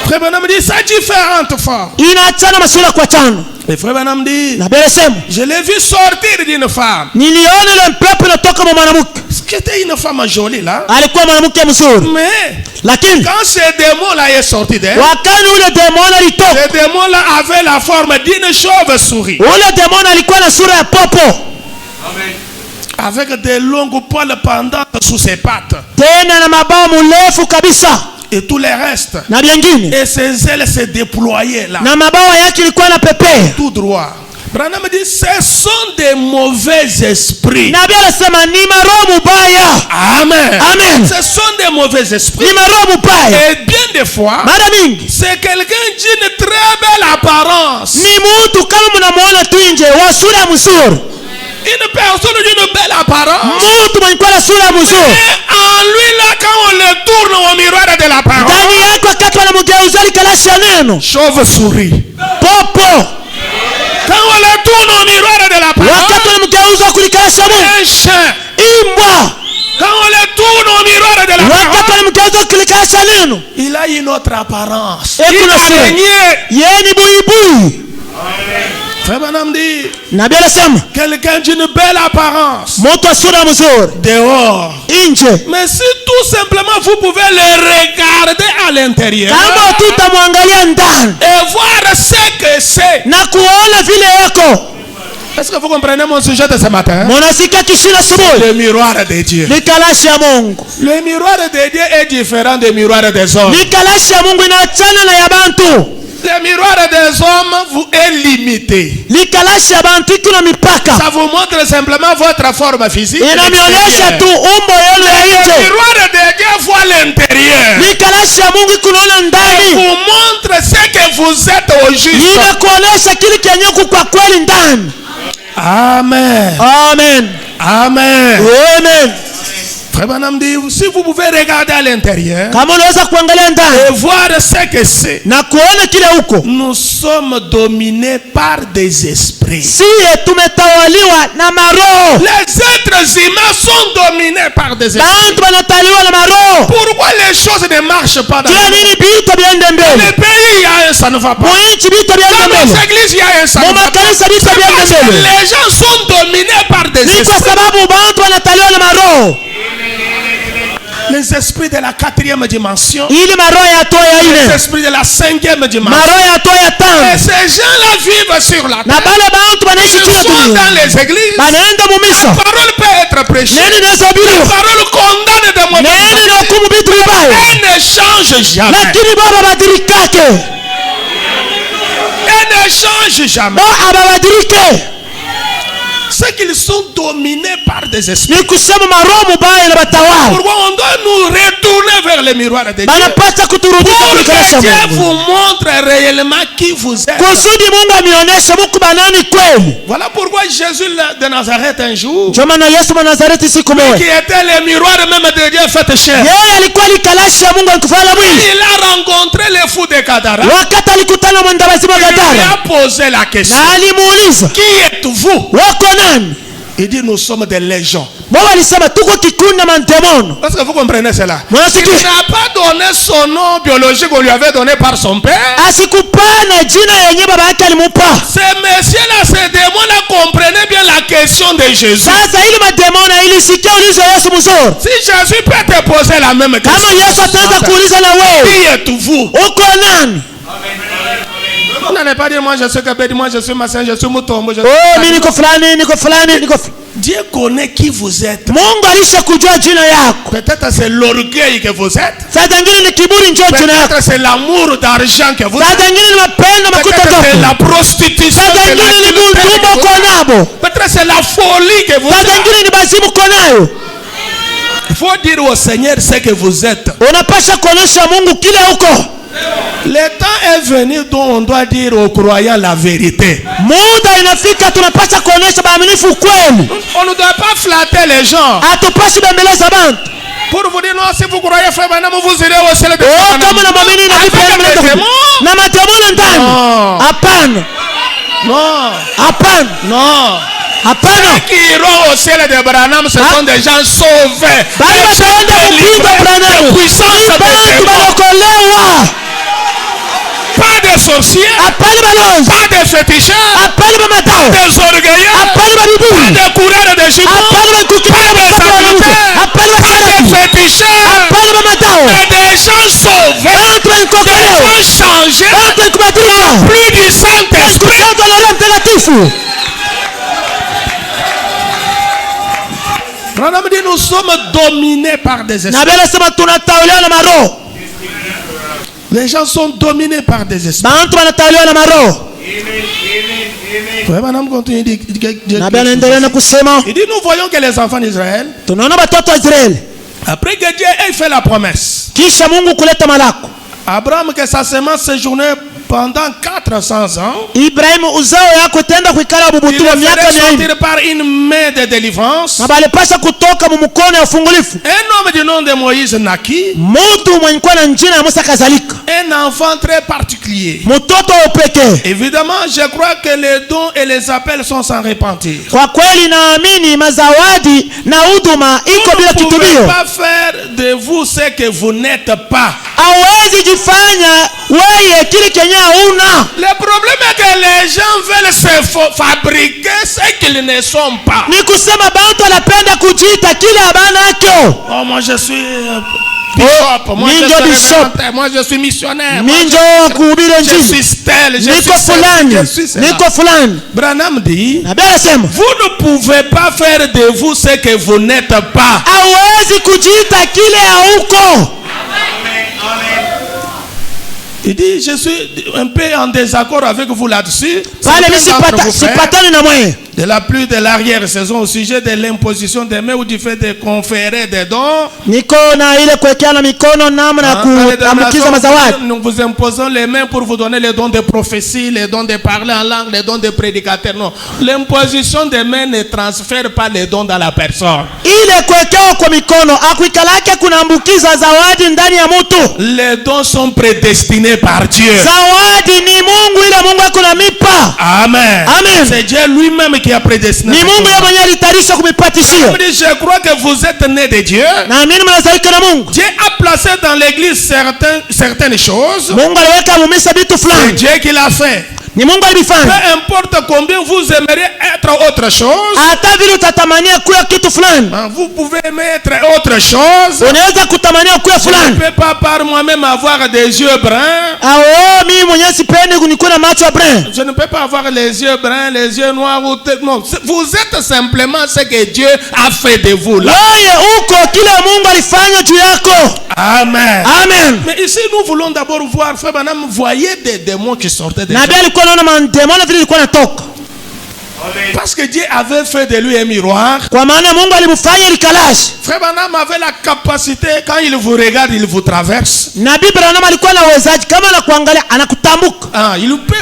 Frère Branham dit, c'est différentes formes. Inaachana masura kwa tano. Et Frère Branham dit, Na bila sema, je l'ai vu sortir d'une femme. niliona ile pepo inatoka kwa mwanamke. C'était une femme jolie là. Alikuwa mwanamke mzuri. Mais Lakini quand ce démon-là est sorti d'elle, wakati ule demoni alitoka, ce démon-là avait la forme d'une chauve-souris. ule demoni alikuwa na sura ya popo. Avec des longues poils pendantes sous ses pattes. Tena na mabawa mrefu kabisa. Et tout le reste. Na vingine. Et ses ailes se déployaient là. Na mabawa yake ilikuwa na pepea. Tout droit. Branham dit, ce sont des mauvais esprits. Na bila sema ni maroho mubaya. Amen. Amen. Ce sont des mauvais esprits. Ni maroho mubaya. Et bien des fois, Mara mingi c'est quelqu'un d'une très belle apparence. ni mtu kama mnamuona tu nje wa sura mzuri. Une personne d'une belle apparence. Mtu mwenye kwa sura mzuri. Et en lui là, quand on le tourne au miroir de la parole, Ndani yake wakati wanamgeuza likalashi ya neno. chauve-souris. Popo. Quand on le tourne au miroir de la parole, Wakati wanamgeuza kulikalashi ya Mungu. un chien. Imbwa. Quand on le tourne au miroir de la Wakati parole, wanamgeuza kulikalashi ya neno. il a une autre apparence. Et Une kuna sura. araignée. Yeye ni buibui. Frère Branham dit, Na bila sema quelqu'un d'une belle apparence mtu wa sura mzuri dehors. nje. Mais si tout simplement vous pouvez le regarder à l'intérieur Kama tutamwangalia ndani et voir ce que c'est. na kuona vile yako. Est-ce que vous comprenez mon sujet de ce matin? Mnasikia kishina asubuhi. Le miroir de Dieu. Likalashi ya Mungu. Le miroir de Dieu est différent du miroir des hommes. Likalashi ya Mungu inaachana na ya bantu. Le miroir des hommes vous est limité. Likalashi ya bantu kuna mipaka. Ça vous montre simplement votre forme physique. Inamionyesha tu umbo yenu ya Le nje. miroir de Dieu voit l'intérieur. Likalashi ya Mungu kunaona Il ndani. vous montre ce que vous êtes au juste. Inakuonesha kile kenye kwa kweli ndani. Amen. Amen. Amen. Amen. Frère Branham dit, si vous pouvez regarder à l'intérieur Kama unaweza kuangalia ndani et voir ce que c'est, na kuona kile huko. nous sommes dominés par des esprits. Siye tumetawaliwa na maroho. Les êtres humains sont dominés par des esprits. Bantu wanatawaliwa na maroho. Pourquoi les choses ne marchent pas dans Kila le monde? nini bitu biende Le mbele. pays, il y a un, ça ne va pas. Mwenchi bitu biende Dans nos mbele. églises, il y a un, ça ne va pas. Mumakanisa bitu C'est biende parce que mbele. les gens sont dominés par des Ni kwa esprits. sababu bantu wanatawaliwa na maroho. Les esprits de la 4e dimension, Ili maroho ya hatua ya les ine. esprits de la 5e dimension. Maroho ya hatua ya Et tano. ces gens-là vivent sur la Na terre. bale bantu wanaishi Ils chini ya sont dunia. dans les églises. Banaenda La mumisa. parole peut être prêchée. Neno La inahubiriwa. parole condamne de mauvais Neno pratiques. inahukumu vitu vibaya. Elle ne change jamais. Lakini baba badilikake. Elle ne change jamais. Bo ababadilike. C'est qu'ils sont dominés par des esprits. Ni kusema maroho mubaya na batawala. Pourquoi on doit nous retourner vers le miroir de Dieu? Banapata kuturudisha Pour kulikalisha que Dieu Mungu. vous montre réellement qui vous êtes. Kusudi Mungu amionyeshe muku banani kweli. Voilà pourquoi Jésus de Nazareth un jour, Ndio maana Yesu wa Nazareti siku qui moja. était le miroir même de Dieu fait chair, Yeye alikuwa likalashi ya Mungu alikufanya mwili. il a rencontré les fous de Gadara. Wakati alikutana mwendawazimu wa Il lui Gadara. a posé la question. Na alimuuliza, Qui êtes-vous? wako nani? Il dit, nous sommes des légions. Baba alisema tuko kikundi na mandemono. Est-ce que vous comprenez cela? Il Mnasikia? n'a pas donné son nom biologique qu'on lui avait donné par son père. Asikupana jina yenye baba yake alimupa. Ces messieurs-là, ces démons-là question de Jésus. Sasa ili mademona ilisikia ulizo Yesu mzuri. Si Jésus peut te poser la même question. Kama Yesu ataweza kuuliza na wewe. Qui êtes-vous? Uko nani? On n'allait pas dire moi je suis Kabedi, moi je suis Massin, je suis Mutombo. Oh, mimi niko fulani, niko fulani, niko. Dieu connaît qui vous êtes. Mungu alishakujua jina yako. Peut-être c'est l'orgueil que vous êtes. Sasa ngine ni kiburi njoo jina yako. Peut-être c'est l'amour d'argent que vous êtes. Sasa ngine ni mapendo makuta Peut-être c'est la yako. prostitution. Sasa ngine ni butumbo konabo. Peut-être c'est la folie que vous Sasa êtes. ngine ni bazimu konayo. Il faut dire au Seigneur ce que vous êtes. Unapasha kuonesha Mungu kile uko. Le temps est venu dont on doit dire aux croyants la vérité. Muda inafika tunapasha kuonesha baaminifu kweli. On ne doit pas flatter les gens. Hatupashi bembeleza bantu. Pour vous dire non, si vous croyez frère Branham, vous irez au ciel de Oh, Branham. kama na mamini na vipi na matemona ndani. Non. Hapana. Non. Hapana. Non. Hapana. Ceux qui iront au ciel de Branham, ce sont des gens sauvés. Bali wataenda kupinga Branham. Puissance de Bantu Dieu. balokolewa. Pas des sorciers. Hapana balozi. Pas des fétichards. Hapana bamatao. Des orgueilleux. Hapana Pas babibuli. des coureurs de jumeaux. Hapana bakukira Pas des bakukira. saboteurs. Hapana Pas des bakukira. fétichards. Hapana bamatao. Mais des gens sauvés. Bantu Des balikolewa. gens changés. Bantu balikubatika. Plus du Saint-Esprit. Kusema na Roho Mtakatifu. Branham dit nous sommes dominés par des esprits. Na bela sema tunatawaliwa na maroho. Les gens sont dominés par des esprits. Bantu wanatawaliwa na maroho. Ouais, Branham continue, il dit, Na bela endelea na kusema il dit nous voyons que les enfants d'Israël, tunaona watoto wa Israeli après que Dieu ait fait la promesse, kisha Mungu kuleta malako. Abraham que sa semence séjournait pendant 400 ans, Ibrahimu uzao yako tenda kuikala il bubutu le wa miaka ferait 400. sortir par une main de délivrance. Na balipasha kutoka mu mkono ya ufungulifu. Un homme du nom de Moïse naquit, Mtu mwenye kuwa na njina ya Musa kazalika. un enfant très particulier. Mtoto wa upekee. Évidemment, je crois que les dons et les appels sont sans repentir. Kwa kweli naamini mazawadi na huduma iko bila Vous ne pouvez kitubio. pas faire de vous ce que vous n'êtes pas. Hawezi jifanya wewe kile kenye hauna. Le problème est que les gens veulent se fabriquer ce qu'ils ne sont pas. Ni kusema bantu wanapenda kujiita kile habanacho. Oh, moi je suis bishop, moi je Minjo suis bishop. révérend, moi je suis missionnaire, moi Minjo kuhubiri je injili. suis tel, je Niko suis ceci, fulani. je suis cela. Niko fulani. Branham dit, Na bila sema vous ne pouvez pas faire de vous ce que vous n'êtes pas. hawezi kujiita kile hauko. Il dit, je suis un peu en désaccord avec vous là-dessus. Pale mimi Certains d'entre vous, frères, sipatani na mwewe. de la pluie de l'arrière-saison au sujet de l'imposition des mains ou du fait de conférer des dons. Niko na ile kuwekeana mikono namna ya kuambukiza mazawadi. Nous vous imposons les mains pour vous donner les dons de prophétie, les dons de parler en langue, les dons de prédicateur. Non, l'imposition des mains ne transfère pas les dons dans la personne. Ile kuwekewa kwa mikono akuikalake kunaambukiza zawadi ndani ya mtu. Les dons sont prédestinés par Dieu. Zawadi ni Mungu, ile Mungu akunamipa. Amen. Amen. C'est Dieu lui-même qui a prédestiné. Ni Mungu yeye mwenyewe alitarisha kumipatishia. Je crois que vous êtes nés de Dieu. Naamini mnazalika na Mungu. Dieu a placé dans l'église certaines choses. Mungu aliweka mumisa vitu C'est fulani. Dieu qui l'a fait. Ni Mungu Peu alifanya. importe combien vous aimeriez être autre chose, Hata vile utatamania kuwa kitu fulani. vous pouvez aimer être autre chose. Unaweza kutamania kuwa Je ne fulani. peux pas par moi-même avoir des yeux bruns. Mimi mwenyewe sipendi kunikuwa na macho ya brun. Je ne peux pas avoir les yeux bruns, les yeux noirs. Non, vous êtes simplement ce que Dieu a fait de vous là. Wewe uko kile Mungu alifanya juu yako. Amen. Amen. Mais ici, nous voulons d'abord voir, frère Branham, voyez des démons qui sortaient de Na bila alikuwa anaona mandemoni vile ilikuwa natoka. Parce que Dieu avait fait de lui un miroir. Kwa maana Mungu alimfanya likalashi. Frère Branham avait la capacité, quand il vous regarde, il vous traverse. Nabii Branham alikuwa na uwezaji kama anakuangalia anakutambuka.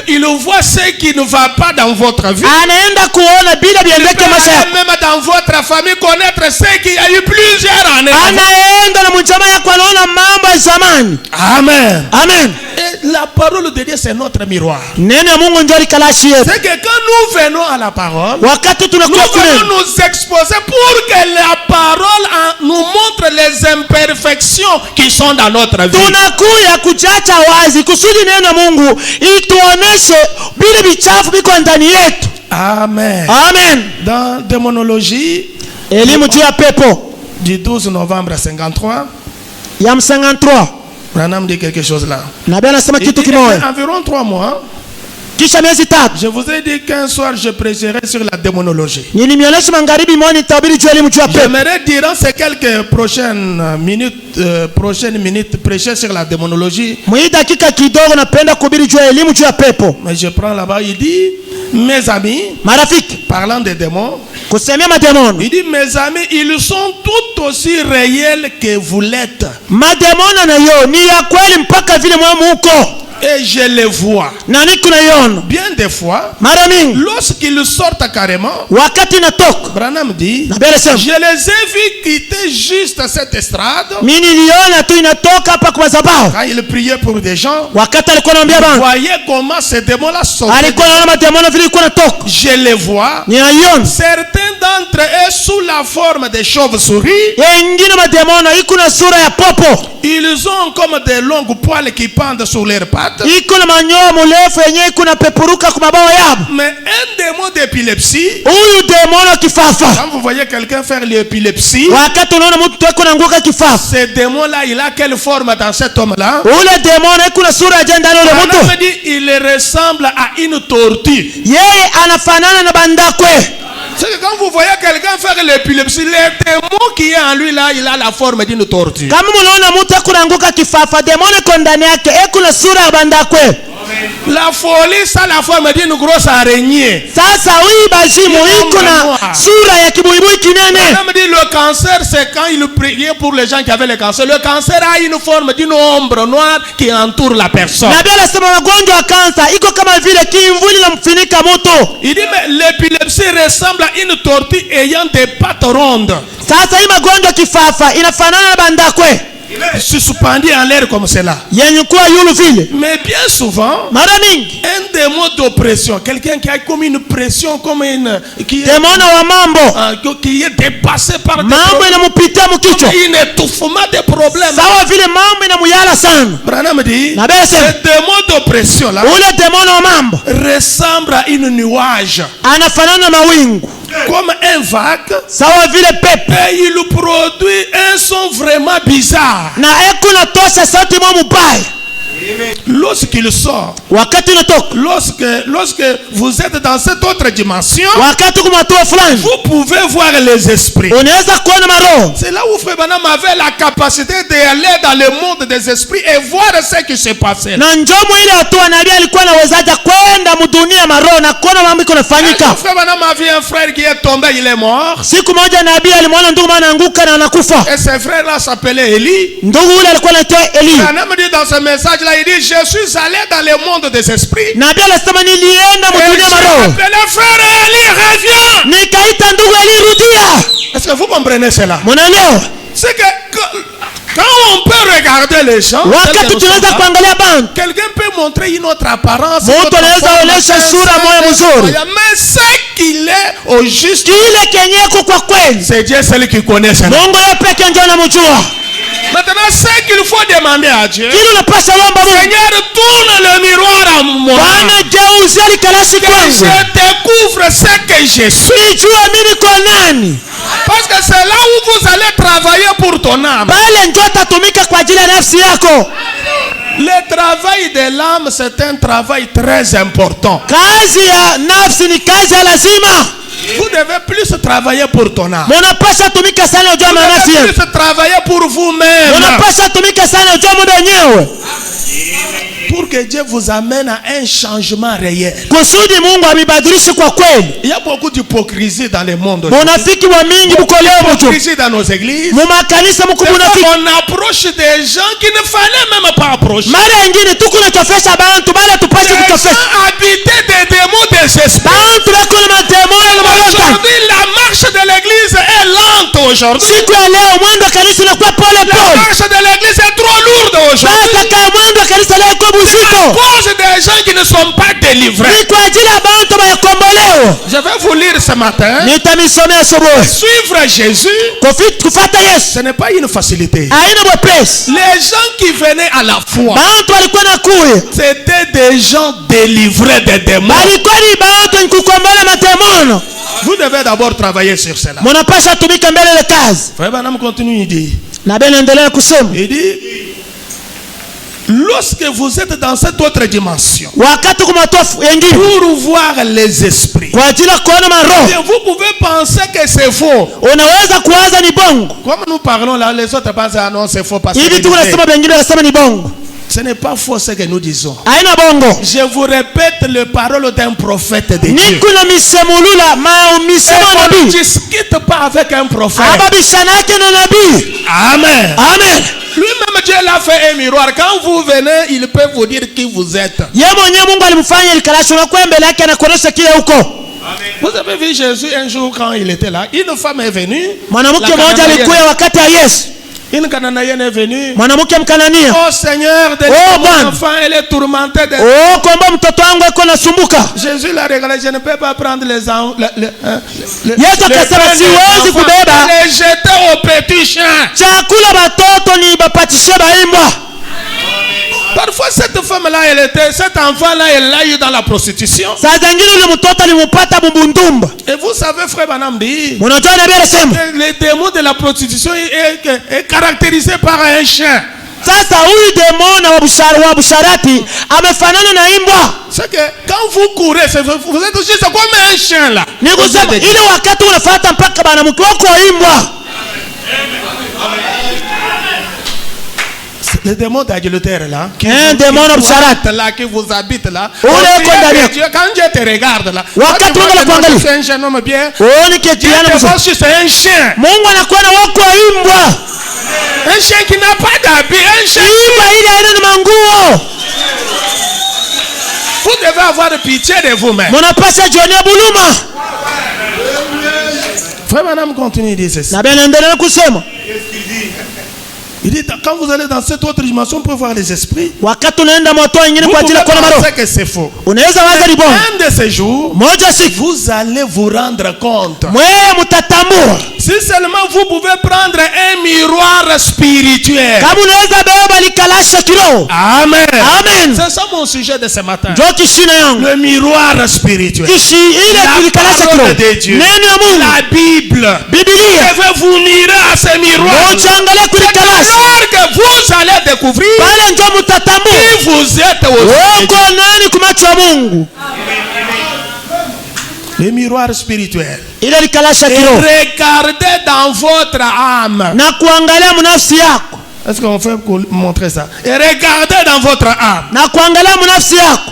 Il voit ce qui ne va pas dans votre vie. Anaenda kuona bila Il biendeke peut maisha yako. même dans votre famille connaître ce qui a eu plusieurs années. Anaenda na mjamaa yako anaona mambo ya zamani. Amen. Amen. Et la parole de Dieu, c'est notre miroir. Neno ya Mungu ndio likalashi yetu. C'est que quand nous venons à la parole, Wakati nous tunakuwa kule allons nous exposer pour que la parole nous montre les imperfections qui sont dans notre vie. tunakuya kuchacha wazi kusudi neno ya Mungu ituoneshe bila vichafu biko ndani yetu. Amen. Amen. Dans démonologie Elimu juu ya pepo du 12 novembre 53, ya 53 Branham dit quelque chose là. nabii anasema Il kitu dit kimoja. environ 3 mois. Kisha miezi 3 Je vous ai dit qu'un soir je prêcherai sur la démonologie. nilimionyesha magharibi mwani nitabiri juu ya elimu juu ya pepo. J'aimerais durant ces quelques prochaines minutes prêcher sur la démonologie. Mwi dakika kidogo napenda kuhubiri juu ya elimu juu ya pepo. Mais je prends là-bas, il dit, mes amis, Marafiki, parlant des démons, kusemea mademono. il dit, mes amis, ils sont tout aussi réels que vous l'êtes. Mademono na yo ni ya kweli mpaka vile mwa muko. Et je les vois. Na niko na yona. Bien des fois, Mara mingi lorsqu'ils sortent carrément, wakati natoka Branham dit, nabii anasema je les ai vus quitter juste cette estrade. mimi niliona tu inatoka hapa kwa sababu Quand il priait pour des gens, wakati alikuwa anaambia bana voyez comment ces démons-là sortent. alikuwa anaona mademono vile ilikuwa natoka. Je les vois. Ninaiona Certains d'entre eux sous la forme de chauves-souris. wengine mademono iko na sura ya popo, Ils ont comme des longues poils qui pendent sur leurs pattes. iko na manyoya mrefu yenyewe iko na pepuruka kwa mabawa yao. Mais un démon d'épilepsie, Huyu demono kifafa, quand vous voyez quelqu'un faire l'épilepsie, wakati unaona mtu iko na nguka kifafa, ce démon-là, il a quelle forme dans cet homme-là? ule demono iko na sura ya jenda ule On mtu. me dit, il ressemble à une tortue. Yeye anafanana na bandakwe. C'est que quand vous voyez quelqu'un faire l'épilepsie, le démon qui est en lui là, il a la forme d'une tortue. Kama mnaona mtu iko na nguka kifafa, demono iko ndani yake, iko na sura ya bandakwe. La folie, ça a la forme d'une grosse araignée. Sasa huyu bazimu iko na sura ya kibuibui kinene. On me dit, le cancer, c'est quand il priait pour les gens qui avaient le cancer. Le cancer a une forme d'une ombre noire qui entoure la personne. Na bila sema magonjwa ya kansa iko kama vile kimvuli na mfinika moto. Il dit, mais l'épilepsie ressemble à une tortue ayant des pattes rondes. Sasa hii magonjwa kifafa inafanana na bandakwe Suspendu en l'air comme cela. yenye kuwa yulu vile. Mais bien souvent, Mara mingi un démon d'oppression, quelqu'un qui a comme une pression, comme une qui demono wa mambo, qui est dépassé par des mambo problèmes, inamupitia mkichwa un étouffement des problèmes. sawa vile mambo inamuyala sana. Branham dit, Na bila ce sema démon d'oppression là ule demono wa mambo ressemble à une nuage, anafanana na mawingu comme un vague, sawa vile pepo, et il produit un son vraiment bizarre. na eko natosha sauti mwa mubaya Lorsqu'il sort, wakati inatoka, lorsque vous êtes dans cette autre dimension, wakati kumatua fulani vous pouvez voir les esprits. unaweza kuona maroho. C'est là où Frère Branham avait la capacité d'aller dans le monde des esprits et voir ce qui se passait. Na njomo ile hatua nabii alikuwa anawezaje kwenda mdunia maroho na kuona mambo iko nafanyika. Frère Branham avait un frère qui est tombé, il est mort. Siku moja nabii alimwona ndugu mwana anguka na anakufa. Et ce frère-là s'appelait Élie. Ndugu yule alikuwa anaitwa Eli. Branham dit dans ce message-là, il dit, je suis allé dans le monde des esprits. Nabii alisema nilienda Et mdunia j'ai maroho. appelé frère Élie, reviens. Nikaita ndugu Eli, rudia. Est-ce que vous comprenez cela? Mnaelewa? C'est que quand on peut regarder les gens, Wakati tunaweza kuangalia bantu, quelqu'un peut montrer une autre apparence, Mtu une autre anaweza forme, onyesha un sura sein, moya un mzuri. moyen, mais ce qu'il est au juste, kile kenyeko kwa kweli c'est Dieu celui qui connaît cela. Mungu yeye peke ndio anamjua. Maintenant, ce qu'il faut demander à Dieu, Kile unapaswa omba Mungu, Seigneur, tourne le miroir à moi. Bwana geuzia likalasi Que kwangu, je découvre ce que je suis. nijue mimi niko nani. Parce que c'est là où vous allez travailler pour ton âme. Pale ndio utatumika kwa ajili ya nafsi yako. Le travail de l'âme, c'est un travail très important. Kazi ya nafsi ni kazi ya lazima. Vous devez plus travailler pour ton âme. Munapaswa tumika sana ujua Vous nafsi devez yako. plus travailler pour vous-même. Munapaswa tumika sana ujua muda wenyewe. Pour que Dieu vous amène à un changement réel. Kusudi Mungu amibadilishe kwa kweli. Il y a beaucoup d'hypocrisie dans le monde. Munafiki wa mingi mko leo mtu. Hypocrisie dans nos églises. Mumakanisa mko munafiki. On approche des gens qui ne fallait même pas approcher. Mara nyingine tuko na tofesha bantu bale tupashe Les kutofesha. gens habitaient des démons désespérés. Bantu bako na mademoni na maroho. Aujourd'hui, la marche de l'église est lente aujourd'hui. Siku ya leo mwendo wa kanisa unakuwa pole La pole. marche de l'église est trop lourde aujourd'hui. Sasa kama mwendo wa kanisa leo kwa À muzito. cause des gens qui ne sont pas délivrés. Ni kwa ajili ya bantu bayakombolewa. Je vais vous lire ce matin. Nitamisomea asubuhi. Suivre Jésus, Kufata Yesu ce n'est pas une facilité. haina mwepesi. Les gens qui venaient à la foi, Bantu walikuwa nakuya. c'était des gens délivrés des démons. Balikuwa ni bantu kukombola matendo. mkono. Vous devez d'abord travailler sur cela. Mnapaswa tumika mbele ile kazi. Frère Branham continue, il dit. Na bena endelea kusema. Il dit, lorsque vous êtes dans cette autre dimension, Wakati kumatofu yengine. pour voir les esprits, Kwa ajili ya kuona maroho. et vous pouvez penser que c'est faux. Unaweza kuwaza ni bongo. Comme nous parlons là, les autres pensent ah non c'est faux parce Hivi tu que unasema wengine wanasema ni bongo. ce n'est pas faux ce que nous disons. Haina bongo. Je vous répète les paroles d'un prophète de Dieu. Niko na misemulula misemo On ne nabii. discute pas avec un prophète. Ababishana yake na nabii. Amen. Amen. Lui-même Dieu l'a fait un miroir. Quand vous venez, il peut vous dire qui vous êtes. Yeye mwenyewe Mungu alimfanya ikalasho na kwa mbele yake anakuonesha kile huko. Vous avez vu Jésus un jour quand il était là. Une femme est venue. Mwanamke mmoja alikuja wakati wa Yesu. Une Cananéenne est venue. Mwanamke Mkanania. Oh Seigneur, de mon enfant, elle est tourmentée. Oh, kwamba mtoto wangu yuko nasumbuka. Jésus l'a regardé, je ne peux pas prendre les enfants. Yesu akasema siwezi kubeba. Les jeter au petit chien. Chakula batoto ni bapatishe baimbwa. Parfois cette femme-là, cet enfant-là, elle l'a eu dans la prostitution. Saa zingine yule mtoto alimpata bubundumba. Et vous savez, frère Branham dit, Mnajua nabii anasema le démon de la prostitution est caractérisé par un chien. sasa huyu demona wa busharati amefanana na imbwa. C'est que quand vous courez, vous êtes juste comme un chien là. Ni kusema ile wakati unafuata mpaka bana mke wako imbwa. Le démon d'adultère là, Un démon obsarate là qui vous habite là. Quand Dieu te regarde là, wakati Mungu anakuangalia, c'est un jeune homme bien. uone Dieu kiana te mzuri. voit sur c'est un chien. Mungu anakuona wako imbwa. Un chien qui n'a pas d'habit, un chien. Imbwa ile haina na manguo. Vous devez avoir pitié de vous-même. Mnapaswa jionea buluma. Frère Branham continue de dire ceci. Na bena endelea kusema. Il dit quand vous allez dans cette autre dimension pour voir les esprits, Wakati unaenda moto wengine vous kwa ajili ya kuona maroho. pensez que c'est faux. Unaweza waza ni bongo. Un de ces jours, Moja siku vous allez vous rendre compte. mwewe mtatambua. Si seulement vous pouvez prendre un miroir spirituel. Kama unaweza beba likalasha kiroho. Amen. Amen. C'est ça mon sujet de ce matin. Ndio kishina yangu. Le miroir spirituel. Kishi ile likalasha parole kiroho. de Dieu. Neno ya Mungu. La Bible. Biblia. Je vais vous mirer à ce miroir. Ukiangalia kulikalasa. Alors que vous allez découvrir Pale ndio mtatambua. qui vous êtes au Wako nani kumacho ya Mungu. Le miroir spirituel. Ile likalasha Et kiroho. regardez dans votre âme. Na kuangalia mnafsi yako. Est-ce qu'on peut montrer ça? Et regardez dans votre âme. Na kuangalia mnafsi yako.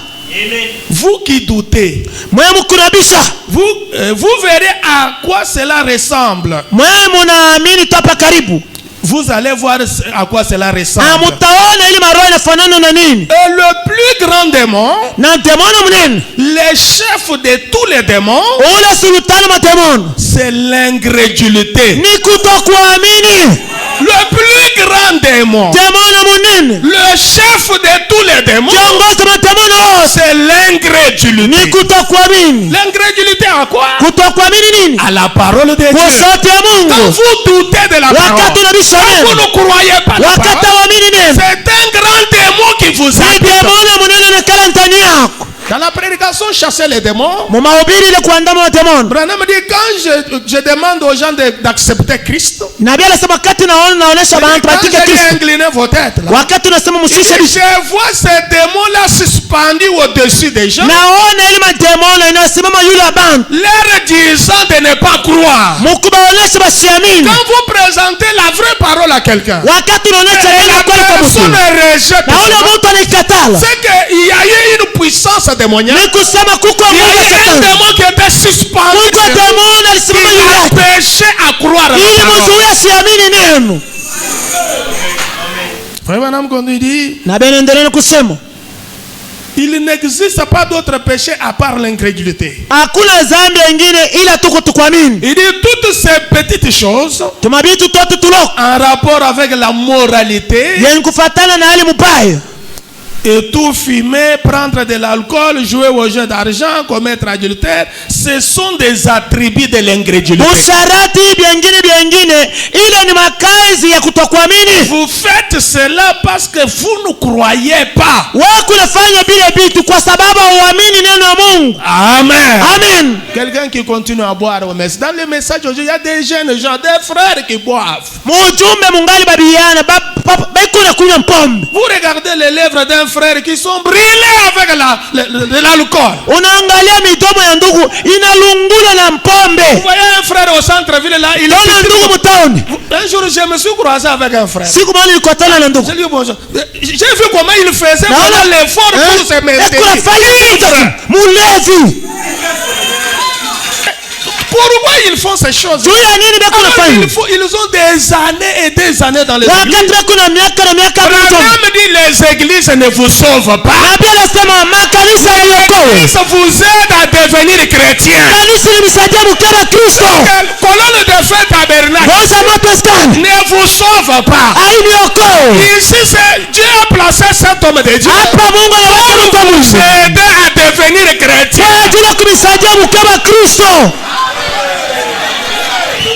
Vous qui doutez, Mwewe mkunabisha. vous verrez à quoi cela ressemble. Mwewe munaamini tu hapa karibu. Vous allez voir à quoi cela Na ressemble. mutaona ili maroho inafanana na nini. Et le plus grand démon, Na demono mnene. le chef de tous les démons, Ule sultani wa demono. c'est l'incrédulité. Ni kutokuamini. Le plus grand démon, Demono mnene. le chef de tous les démons, Kiongozi wa demono wote. c'est l'incrédulité. Ni kutokuamini. L'incrédulité à quoi? Kutokuamini nini? À la parole de Kwa Dieu. sauti ya Quand Mungu. vous doutez de la parole, Wakati unabisha quand vous neno. ne croyez pas la Wakati parole, waamini neno. c'est un grand démon qui vous Ni habite. demono mnene nakala ndani yako. Dans la prédication, chasser les démons. Mu mahubiri ile kuandama wa demono. Branham dit quand je demande aux gens d'accepter Christ, Nabii anasema wakati naonesha quand bantu batike j'ai Kristo. incliné vos têtes là, Wakati unasema mshushe bisha. je vois ces démons-là suspendus au-dessus des gens, Naona ile mademono inasimama yule abantu. leur disant de ne pas croire. Mukubaonesha basiamini. Quand vous présentez la vraie parole à quelqu'un, Wakati unaonesha et neno la kweli kwa personne mtu. rejette, Na ule mtu anaikatala. c'est qu'il y a eu une puissance démoniaque. Ni kusema kuko Il y nguvu a ya eu un shetani. démon qui était suspendu. Kuko demono alisimama Il yule a yake. empêché à croire à la Ili parole. mzuia siamini neno. Frère Branham, quand il dit, Na bene endelea kusema. il n'existe pas d'autre péché à part l'incrédulité. Hakuna dhambi nyingine ila tu kutokuamini. Il dit toutes ces petites choses Tumabitu tote tuloko. en rapport avec la moralité Yenye kufatana na hali mbaya. et tout fumer, prendre de l'alcool, jouer au jeu d'argent, commettre adultère, ce sont des attributs de l'incrédulité. Usharati byengine ile ni makazi ya kutokuamini. Vous faites cela parce que vous ne croyez pas. Wewe kunafanya bila bitu kwa sababu huamini neno la Mungu. Amen. Amen. Que Quelqu'un qui continue à boire au message. Dans le message aujourd'hui, il y a des jeunes gens, des frères qui boivent. Mu ujumbe mungali babiana baikuna kunywa pombe. Vous regardez les lèvres d'un frère qui sont brûlées avec l'alcool. Unaangalia midomo ya ndugu inalungula na pombe. Vous voyez un frère au centre-ville là, il est ndugu mtaoni. Un jour, je me suis croisé avec un frère. Siku moja nilikutana na ndugu. J'ai dit bonjour. J'ai vu comment il faisait pendant l'effort pour se maintenir. Mulevi. Pourquoi ils font ces choses? Ils ont des années et des années dans les églises. Branham dit les églises ne vous sauvent pas. L'église vous aide à devenir chrétien. Colonne de feu tabernacle ne vous sauve pas. Ici, Dieu a placé cet homme de Dieu pour vous aider à devenir chrétien.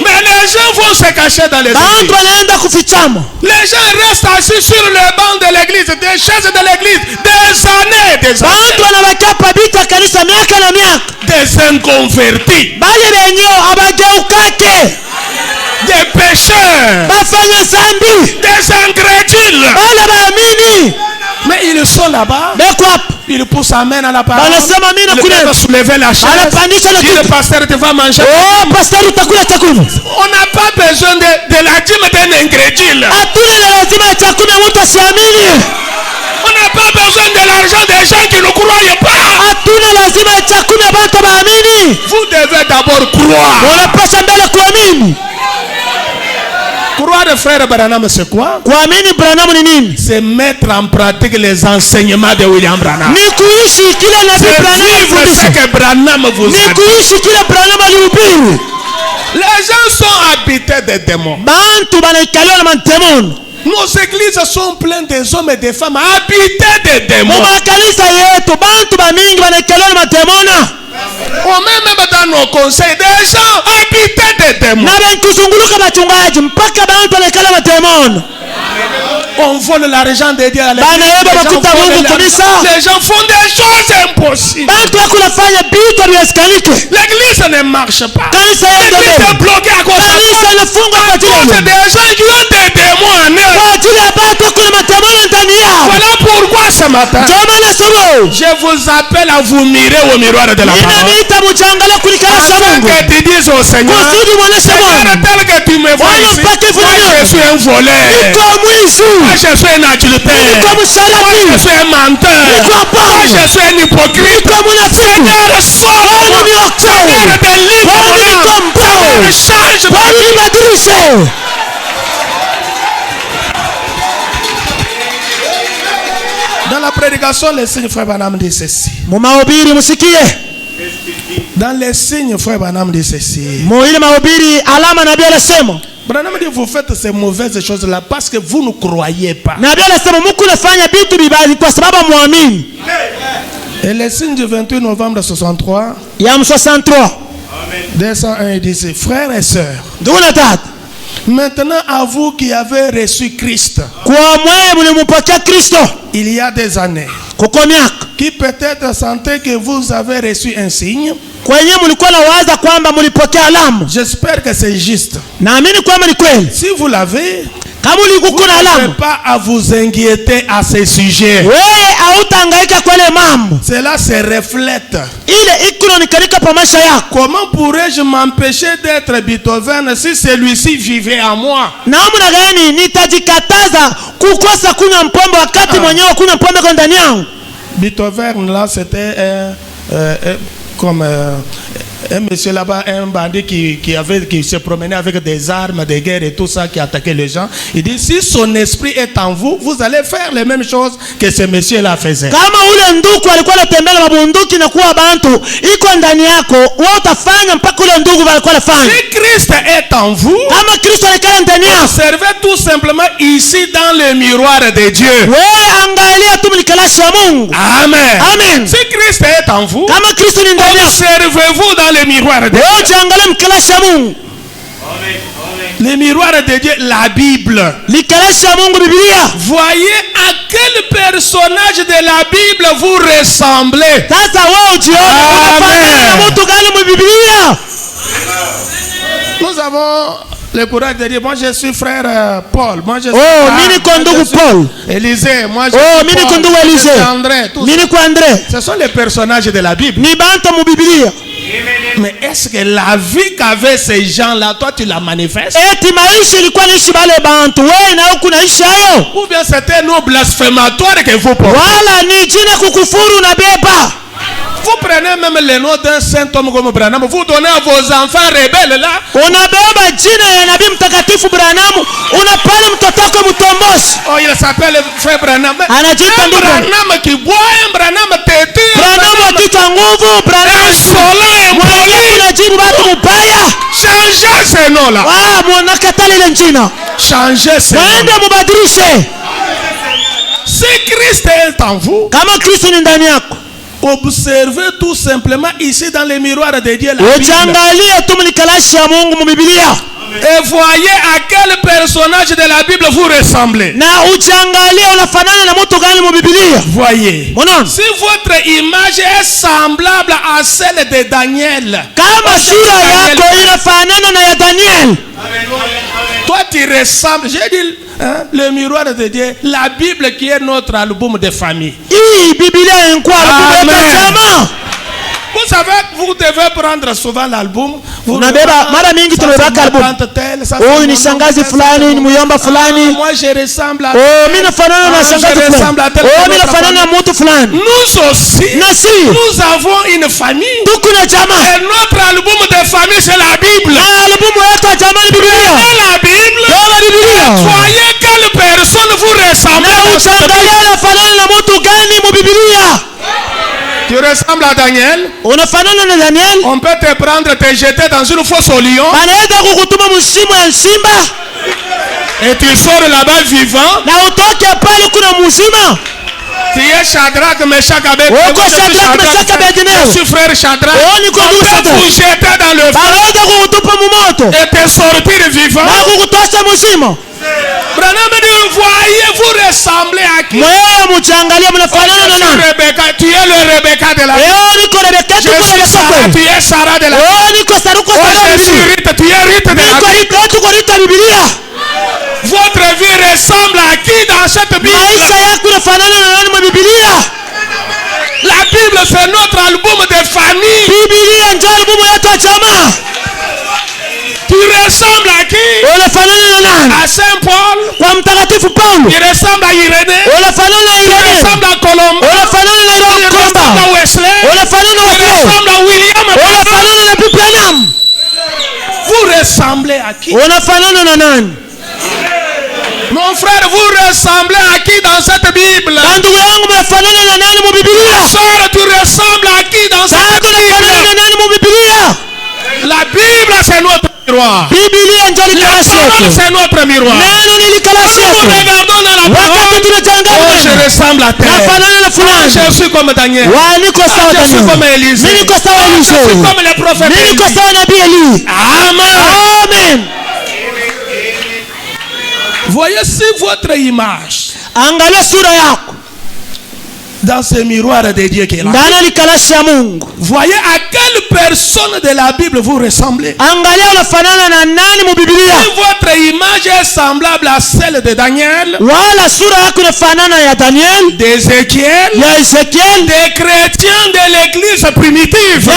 Mais les gens vont se cacher dans les églises. Les gens restent assis sur le banc de l'église, des chaises de l'église, des années, des années. Des inconvertis, des pécheurs, des incrédules. Mais ils sont là-bas. Il pousse amène à la parole. Il peut soulever la chaise. Si le pasteur te va manger. On n'a pas besoin de la dîme d'un incrédule. On n'a pas besoin de l'argent des gens qui ne croient pas. Vous devez d'abord croire. Croire, frère Branham, c'est quoi? C'est mettre en pratique les enseignements de William Branham. C'est vivre ce que Branham vous a dit. Les gens sont habités de démons. Nos églises sont pleines des hommes et des femmes habités de démons. On met même dans nos conseils des gens habités de démons. On vole l'argent de Dieu à l'église. Les gens font des choses impossibles. L'église ne marche pas. L'église est bloquée à cause des gens qui ont des démons en eux. Voilà pourquoi ce matin, je vous appelle à vous mirer au miroir de la parole. Afin que tu dises au Seigneur, Seigneur, tel que tu me vois ici, moi je suis un voleur. Moi je suis un adultère. Moi je suis un menteur. Moi je suis un hypocrite. Seigneur, sauve-moi. Seigneur, délivre-moi. Seigneur, change ma vie. Dans la prédication, les signes, frère Branham dit ceci. Dans les signes, frère Branham dit ceci. Branham dit vous faites ces mauvaises choses-là parce que vous ne croyez pas. Et les signes du 28 novembre 63. 201, il dit frères et sœurs. Maintenant à vous qui avez reçu Christ, il y a des années, qui peut-être sentaient que vous avez reçu un signe. J'espère que c'est juste. Si vous l'avez, vous n'avez pas à vous inquiéter à ce sujet. Cela se reflète. Comment pourrais-je m'empêcher d'être Beethoven si celui-ci vivait en moi? Beethoven là c'était comme un monsieur là-bas, un bandit qui se promenait avec des armes de guerre et tout ça, qui attaquait les gens. Il dit si son esprit est en vous, vous allez faire les mêmes choses que ce monsieur-là faisait. Si Christ est en vous, observez tout simplement ici dans le miroir de Dieu. Amen. Amen. Si Christ est en vous, observez-vous dans le miroir de Dieu. Le miroir de Dieu, la Bible. Voyez à quel personnage de la Bible vous ressemblez. Amen. avons le courage de dire, moi je suis frère Paul, moi je suis mimi ko ndugu Paul, Élisée, moi je mimi suis ko ndugu Élisée, André, mimi ko André. Ce sont les personnages de la Bible. Ni bantu mu Biblia. Mais est-ce que la vie qu'avaient ces gens-là, toi tu la manifestes? Eti maisha ilikuwa niishi bale bantu, wewe na huku naishi hayo? Ou bien c'était nos blasphématoires que vous portez? Wala ni jina kukufuru na beba. Vous prenez même le nom d'un saint homme comme Branham, vous donnez à vos enfants rebelles là. Unabeba jina ya nabii mtakatifu Branham, unapana mtoto wako mtombosi. Oh, il s'appelle frère Branham. Anajiita ndugu. Branham qui boit, un Branham têtu. Branham akichwa nguvu, Branham insolent, impoli. Unajibu watu mbaya. Changez ce nom là. Mwanakatali ile jina. Changez ce nom. Waende mubadilishe. Si Christ est en vous, kama Kristo ni ndani yako, observez tout simplement ici dans les miroirs de Dieu la Bible. Ujangalie tu mlikalashi ya Mungu mu Biblia. Et voyez à quel personnage de la Bible vous ressemblez. Na ujangalie unafanana na mtu gani mu Biblia. Voyez. Monon. Si votre image est semblable à celle de Daniel. Kama sura yako inafanana na ya Daniel. Toi tu ressembles, j'ai dit le miroir de Dieu, la Bible qui est notre album de famille. Biblia ni kwa album ya jamaa. Vous savez, vous devez prendre souvent l'album. Unabeba mara mingi tunabeba album. Oh, ni shangazi fulani, ni muyomba fulani. Moi je ressemble à mimi nafanana na shangazi fulani. Mimi nafanana na mtu fulani. Nous aussi, nous avons une famille. Tuko na jamaa. Et notre album de famille c'est la Bible. Album yetu ya jamaa ni Biblia. La Bible. Voyez quelle personne vous ressemblez. Na ujangalie nafanana na mtu gani mu Biblia. Tu ressembles à Daniel. Unafanana na Daniel. On peut te prendre, te jeter dans une fosse au lion. Anaweza kukutuma mshimo ya simba. Et tu sors là-bas vivant. Na utoke pale kuna mzima. Tu es Shadrach, Meshach, Abednego. Je suis frère Shadrach. On peut vous jeter dans le feu. Et te sortir vivant. Na kukutosha mzima. Branham dit, voyez, vous ressemblez à qui? Tu es le Rebecca de la Bible. Je suis Sarah, tu es Sarah de la Bible. Je suis Rita, tu es Rita de la Bible. Votre vie ressemble à qui dans cette Bible? La Bible c'est notre album de famille. Tu ressembles à qui? À Saint Paul. Tu ressembles à Irénée. Tu ressembles à Colombe. Tu ressembles à Wesley. Tu ressembles à William. Vous ressemblez à qui? Mon frère, vous ressemblez à qui dans cette Bible? Sœur, tu ressembles à qui dans cette Bible? La Bible c'est notre miroir. La parole c'est notre miroir. Nous regardons dans la parole. Oh, je ressemble à terre. Je suis comme Daniel. Je suis comme Élisée. Je suis comme les prophètes. Amen. Voyez si votre image dans ce miroir de Dieu qui est là. Voyez à quelle personne de la Bible vous ressemblez. Si votre image est semblable à celle de Daniel, d'Ézéchiel, des chrétiens de l'église primitive,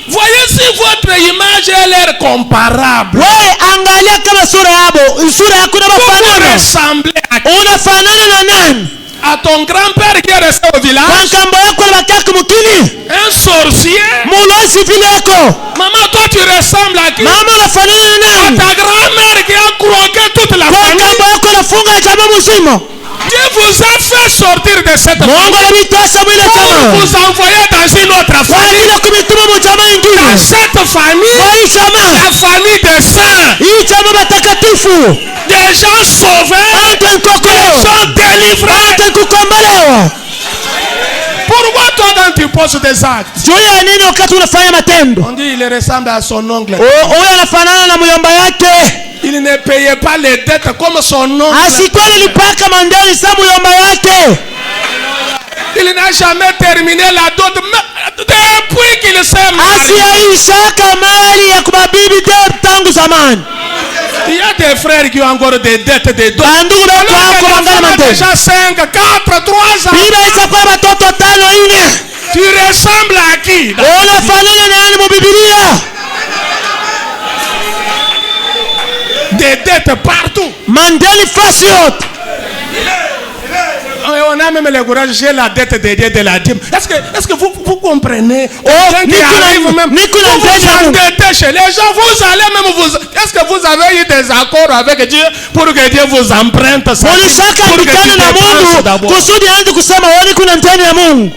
voyez si votre image est l'air comparable. Vous ressemblez à ton grand-père qui est resté au village, un sorcier. Maman, toi tu ressembles à qui? À ta grand-mère qui a croqué toute la famille. Dieu vous a fait sortir de cette famille pour vous envoyer dans une autre famille. Dans cette famille, la famille des saints, des gens sauvés, des gens délivrés. Pourquoi toi quand tu poses des actes, on dit il ressemble à son oncle? Il ne payait pas les dettes comme son oncle. Il n'a jamais terminé la dot. Depuis qu'il de ces maris. asiyaishaka mali ya kubabibi tangu zamani. Il y a des frères qui ont encore des dettes de dos. Bandugu betu wako wangala madeni. Déjà 5, 4, 3 ans. Bibi isakuwa batoto 5 4. Tu ressembles à qui? Unafanana na nani mu Biblia? Des dettes partout. Mandeli fasi yote. On a même le courage, j'ai la dette de la dîme. Est-ce que vous comprenez? Ni vous endettez chez les gens, vous allez même vous... Est-ce que vous avez eu des accords avec Dieu pour que Dieu vous emprunte ça? Mulishaka mbikana na Mungu kusudi aanze kusema wali kuna ndani ya Mungu.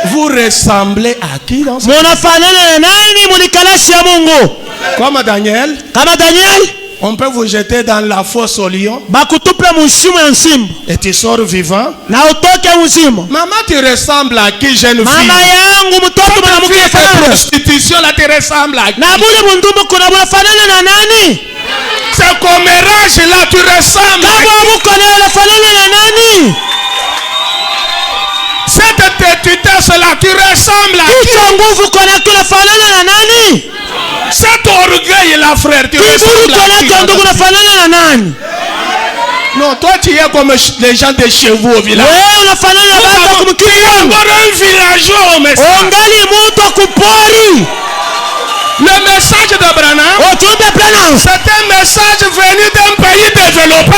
Vous ressemblez à qui dans ce? Munafanana na nani mulikalashi ya Mungu? Comme Daniel. Kama Daniel. On peut vous jeter dans la fosse au lion. Bakutupe mushimo ya nsimba. Et tu sors vivant. Na utoke mzima. Maman, tu ressembles à qui, jeune fille? Mama yangu mtoto mwanamke fanana. Prostitution là, tu ressembles à qui? Na bule mundumbu kuna bunafanana na nani? C'est commérage là, tu ressembles à qui? Kama muko na unafanana na nani? Cette têtutesse là, tu ressembles à qui? Kichwa nguvu kuna kunafanana na nani? Cet orgueil là, frère, tu ressembles à qui? Non, toi tu es comme les gens de chez vous au village. Tu es encore un villageois au message. Le message de Branham, c'est un message venu d'un pays développé.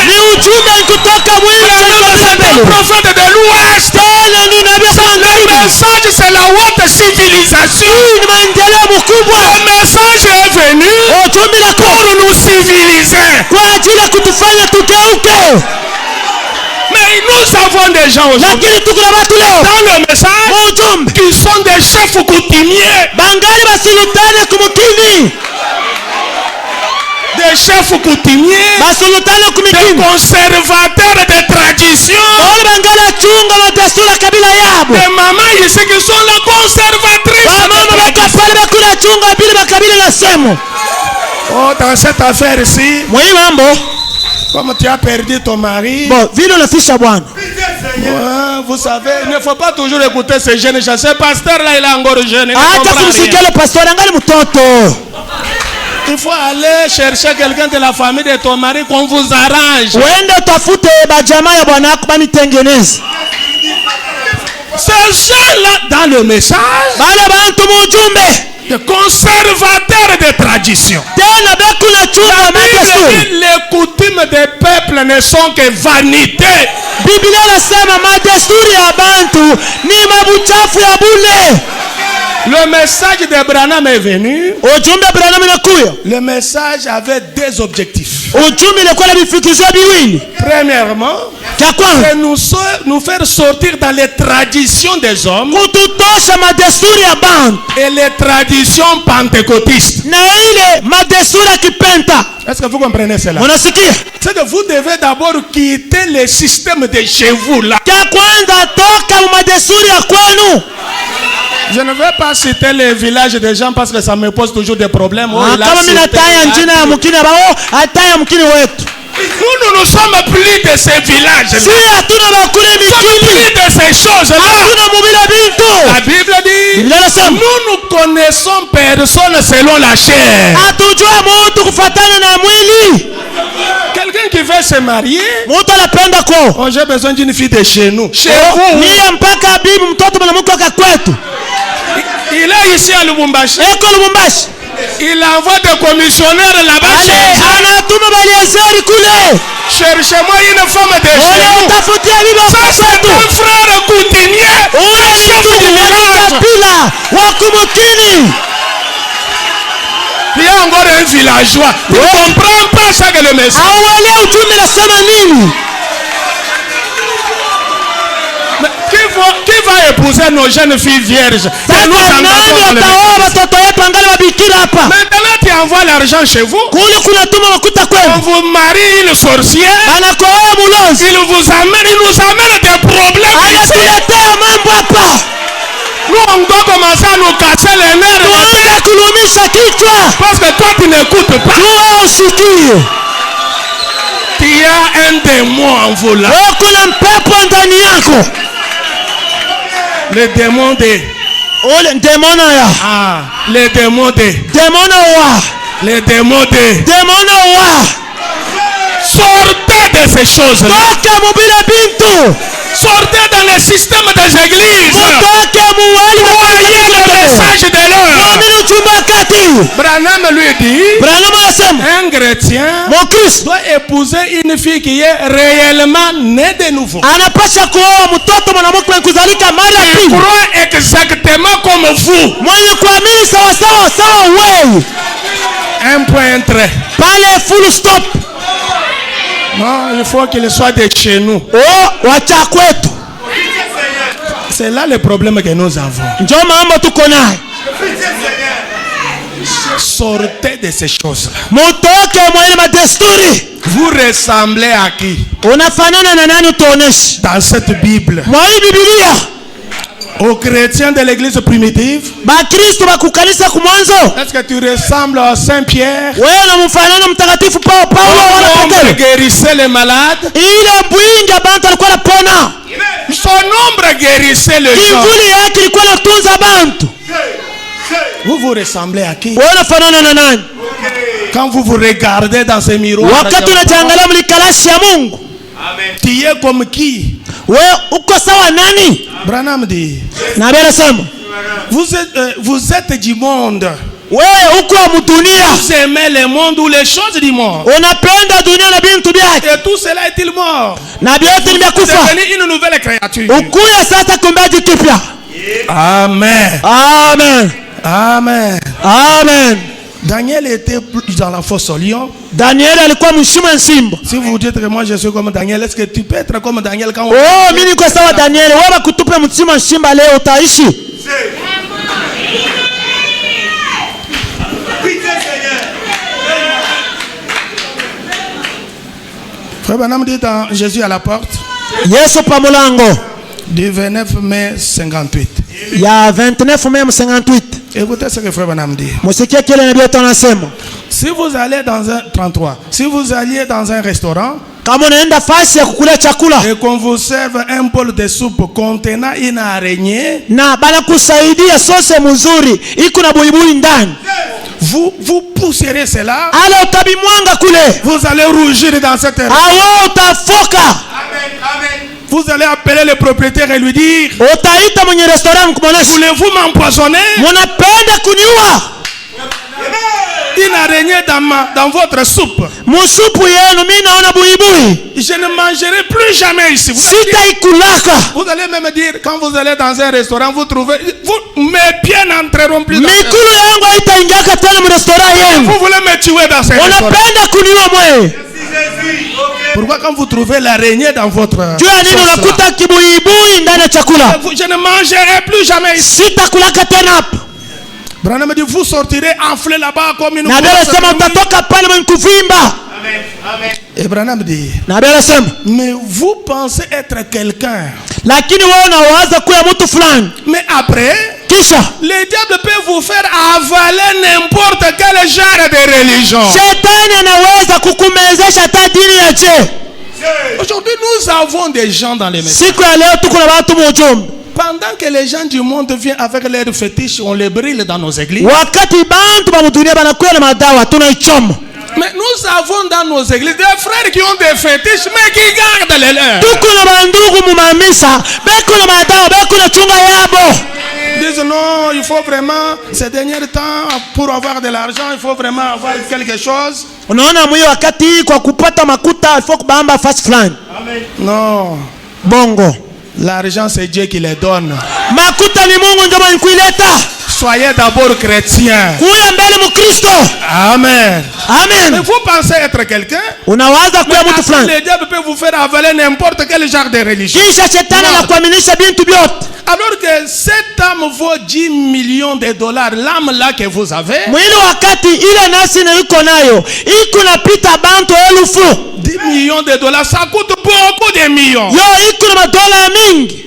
Le prophète de l'Ouest. Le message, c'est la haute civilisation. Le message est venu pour nous civiliser. Mais nous avons des gens aujourd'hui dans le message qui sont des chefs coutumiers. Des chefs coutumiers, des conservateurs de tradition, des mamans ici qui sont la conservatrice de tradition. Oh, dans cette affaire ici, comme tu as perdu ton mari, vous savez, il ne faut pas toujours écouter ces jeunes gens. Ce pasteur là, il est encore jeune. Il faut aller chercher quelqu'un de la famille de ton mari qu'on vous arrange. Ces gens-là, dans le message, de conservateurs de tradition. Les coutumes des peuples ne sont que vanité. Le message de Branham est venu. Le message avait deux objectifs. Premièrement, c'est nous faire sortir dans les traditions des hommes et les traditions pentecôtistes. Est-ce que vous comprenez cela? C'est que vous devez d'abord quitter le système de chez vous là. Je ne vais pas citer les villages des gens parce que ça me pose toujours des problèmes. Nous ne sommes plus de ces villages. Nous sommes plus de ces choses-là. La Bible dit, nous connaissons personne selon la chair. Quelqu'un qui veut se marier, oh, j'ai besoin d'une fille de chez nous. Chez vous. Il est ici à Lubumbashi. Il envoie des commissionnaires là-bas. Cherchez-moi une femme de chez nous. Ça c'est un frère coutumier, un chef du village. Il y a encore un villageois. Tu ne comprends pas ça que le message. Qui va épouser nos jeunes filles vierges? Maintenant tu envoies l'argent chez vous. On vous marie une sorcière. Il nous amène des problèmes ici. Nous on doit commencer à nous casser les nerfs. Parce que toi tu n'écoutes pas. Il y a un démon en vous là. Le démon de... Ole demona ya. Ah, les démons de... Demona wa. Les démons de... Demona wa. Sortez de ces choses-là. Toka mubile bintu. Sortez dans le système des églises. Mutoke muwali Croyez le message de l'heure. Aminu chumba kati. Branham lui dit, Branham asema. un chrétien Mon Christ. doit épouser une fille qui est réellement née de nouveau. Anapasha kuoa mtoto mwanamke mwenye kuzalika mara ya Il pili. croit exactement comme vous. Mwenye kuamini sawa sawa sawa wewe. Un point très. Pale full stop. Non, il faut qu'il soit de chez nous. Oh, wacha kwetu. C'est là le problème que nous avons. Njoo mambo tuko nayo. Sortez de ces choses-là. Mutoke mwenye madesturi. Vous ressemblez à qui? Unafanana na nani tuoneshe? Dans cette Bible. Mwa hii Biblia. Aux chrétiens de l'église primitive. Bakristo bakukanisa kumwanzo. Est-ce que tu ressembles à Saint Pierre? Wewe unamfanana mtakatifu Paulo wala Son ombre Petro. guérissait les malades. Ile bwinja bantu alikuwa anapona. Son ombre guérissait les gens. Kivuli yake ilikuwa inatunza bantu. Vous vous ressemblez à qui? Wewe unafanana na nani? Quand vous vous regardez dans ces miroirs, Wakati unajiangalia mlikalashi ya Mungu. tu es comme qui? Wewe uko sawa nani? Branham dit, Na Biblia inasema, vous êtes du monde. wewe uko mdunia. Vous aimez le monde ou les choses du monde. Unapenda dunia na bintu byake. Et tout cela est-il mort? Na vyote Vous vimekufa. devenez une nouvelle créature. Ukuya sasa kumbaji kipya. Amen. Amen. Amen. Amen. Daniel était plus dans la fosse au lion. Daniel alikuwa mshimo ya simba. Si vous dites que moi je suis comme Daniel, est-ce que tu peux être comme Daniel quand on... Oh, mimi niko sawa Daniel. Wewe bakutupe mshimo ya simba leo utaishi. Frère Branham dit dans Jésus à la porte Yesu pa mulango du 29 mai 58. ya 29 Mei 58. Écoutez ce que Frère Branham dit. Musikie kile nabii anasema. Si vous allez dans un 33, si vous alliez dans un restaurant Kama unaenda fasi ya kukulia chakula et qu'on vous serve un bol de soupe contenant une araignée, na bana kusaidia sose mzuri iko na buibui ndani, vous pousserez cela. ale utabimwanga kule, Vous allez rougir dans cette heure. awo utafoka. Vous allez appeler le propriétaire et lui dire, Utaita mwenye restaurant kumwonesha, voulez-vous m'empoisonner? munapenda kuniua? Une araignée dans votre soupe. Musupu yenu mimi naona buibui, Je ne mangerai plus jamais ici. sitaikulaka. Vous allez même dire, quand vous allez dans un restaurant, vous trouvez, mes pieds n'entreront plus dans ce Mikulu yangu haitaingiaka tena mu restaurant yenu. Vous voulez me tuer dans ce restaurant. Unapenda kuniua mwe. Pourquoi quand vous trouvez l'araignée dans votre Juu ya nini sauce là, unakuta kibuibui ndani ya chakula? je ne mangerai plus jamais ici. Sitakulaka tena hapa. Branham me dit, vous sortirez enflé là-bas comme une Na Biblia grosse inasema fourmi. utatoka pale mwenye kuvimba. Et Branham dit, Na Biblia inasema, mais vous pensez être quelqu'un. lakini wewe unawaza kuwa mtu fulani. Mais après, Kisha le diable peut vous faire avaler n'importe quel genre de religion. shetani anaweza kukumezesha hata dini ya je. Aujourd'hui, nous avons des gens dans les maisons. Siku ya leo tuko na watu mujumbe. Pendant que les gens du monde viennent avec leurs fétiches, on les brûle dans nos églises. Wakati bantu ba dunia banakuwa na madawa tunaichoma. Mais nous avons dans nos églises des frères qui ont des fétiches, mais qui gardent les leurs. Tuko na bandugu mu mamisa, beko na madawa, beko na chunga yabo. Ils disent non, il faut vraiment, ces derniers temps, pour avoir de l'argent, il faut vraiment avoir quelque chose. Unaona mwiyo wakati kwa kupata makuta alifo kubamba fast fulani. Non, Bongo. l'argent c'est Dieu qui les donne. Makuta ni Mungu ndio mwenye kuileta. Soyez d'abord chrétiens. Kuya mbele Mkristo. Amen. Mais Amen. vous pensez être quelqu'un, Unawaza kuwa mtu après, fulani. le diable peut vous faire avaler n'importe quel genre de religion. Kisha shetani anakuaminisha bintu vyote. Alors que cette âme vaut 10 millions de dollars, l'âme là que vous avez, Mwili wakati ile nasi na iko nayo, iko napita bantu 1000. 10 millions de dollars, ça coûte beaucoup de millions. Yo iko na madola mingi.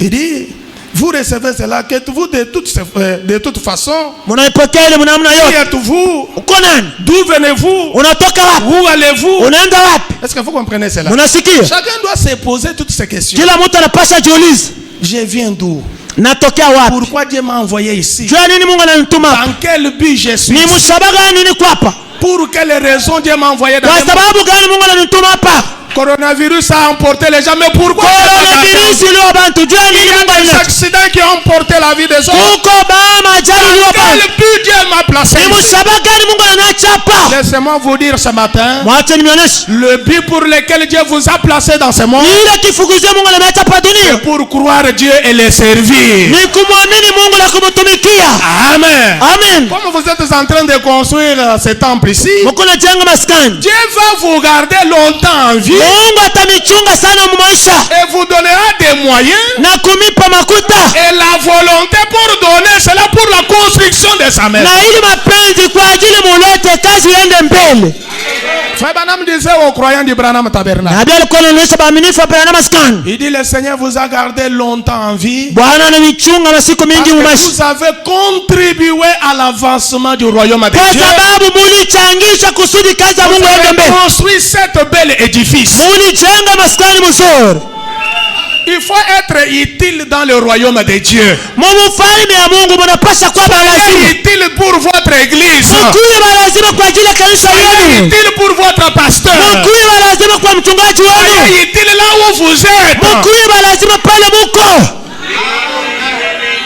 Il dit, vous recevez cela, que vous de toute façon, Munaipokea ile mnamna qui yote. êtes-vous? Uko nani? D'où venez-vous? Unatoka wapi? Où allez-vous? Unaenda wapi? Est-ce que vous comprenez cela? Munasikia? Chacun doit se poser toutes ces questions. Kila mtu anapasha jiulize. je viens d'où? Natokea wapi? Pourquoi Dieu m'a envoyé ici? Jua nini Mungu ananituma? Dans quel but je suis? Ni mshaba gani niko hapa? Pour quelle raison Dieu m'a envoyé dans Kwa sababu gani Mungu ananituma hapa? Coronavirus a emporté les gens, mais pourquoi? Coronavirus iliyo bantu. Jua nini Mungu des ananituma? accidents qui ont emporté la vie des hommes. Kuko bama ajali iliyo Quel bantu. but Dieu m'a placé Ni ici? mshaba gani Mungu ananiacha hapa? Laissez-moi vous dire ce matin, Mwache nionyeshe. le but pour lequel Dieu vous a placé dans ce monde, Ile kifukuzio Mungu ananiacha hapa dunia. c'est pour croire Dieu et le servir. Ni kumwamini Mungu na kumtumikia. Amen. Amen. Comme vous êtes en train de construire ce temple ici, Mungu anajenga maskani. Dieu va vous garder longtemps en vie Mungu atamichunga sana mu maisha et vous donnera des moyens na kumipa makuta et la volonté pour donner cela pour la construction de sa maison. na ili mapenzi kwa ajili mulete kazi iende mbele. Frère Branham disait aux croyants du Branham Tabernacle, Na bila alikuwa anaonyesha baaminifu hapa na maskani. il dit le Seigneur vous a gardé longtemps en vie Bwana ananichunga masiku parce mingi mu que maisha. vous avez contribué à l'avancement du royaume de Kwa Dieu. sababu mulichangisha kusudi kazi ya Vous Mungu iende avez mbele. construit cet bel édifice. Mulijenga maskani mzuri. Il faut être utile dans le royaume de Dieu. Mufalme ya Mungu mnapasha kuwa Soyez lazima. utile pour votre église. Mkuwe lazima kwa ajili ya kanisa Soyez lenu. utile pour votre pasteur. Mkuwe lazima kwa mchungaji wenu. Soyez utile là où vous êtes. Mkuwe lazima pale muko.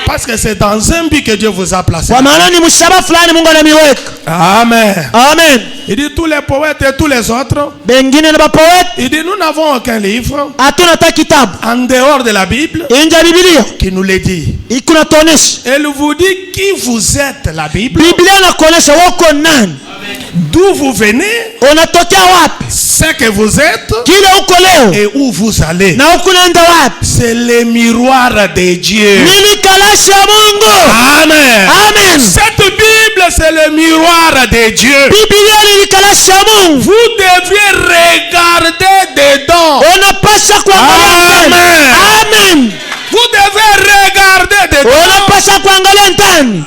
Parce que c'est dans un but que Dieu vous a placé. Kwa maana ni mshaba fulani Mungu anamiweka. Amen. Amen. Il dit tous les poètes et tous les autres. Bengine na bapoet Il dit nous n'avons aucun livre hatuna hata kitabu en dehors de la Bible nje ya Biblia qui nous le dit. ikunatuonesha. Elle vous dit qui vous êtes, la Bible. Biblia inakuonesha wako nani, D'où vous venez, unatokea wapi, ce que vous êtes kile uko leo et où vous allez. na ukunaenda wapi. C'est le miroir de Dieu. Ni kalashi ya Mungu. Amen. Amen. Cette Bible, c'est le miroir de Dieu. Biblia ni kalashi ya Mungu. Vous devriez regarder dedans. Unapasha kuangalia ndani. Amen. Amen. Vous devez regarder dedans. Unapasha kuangalia ndani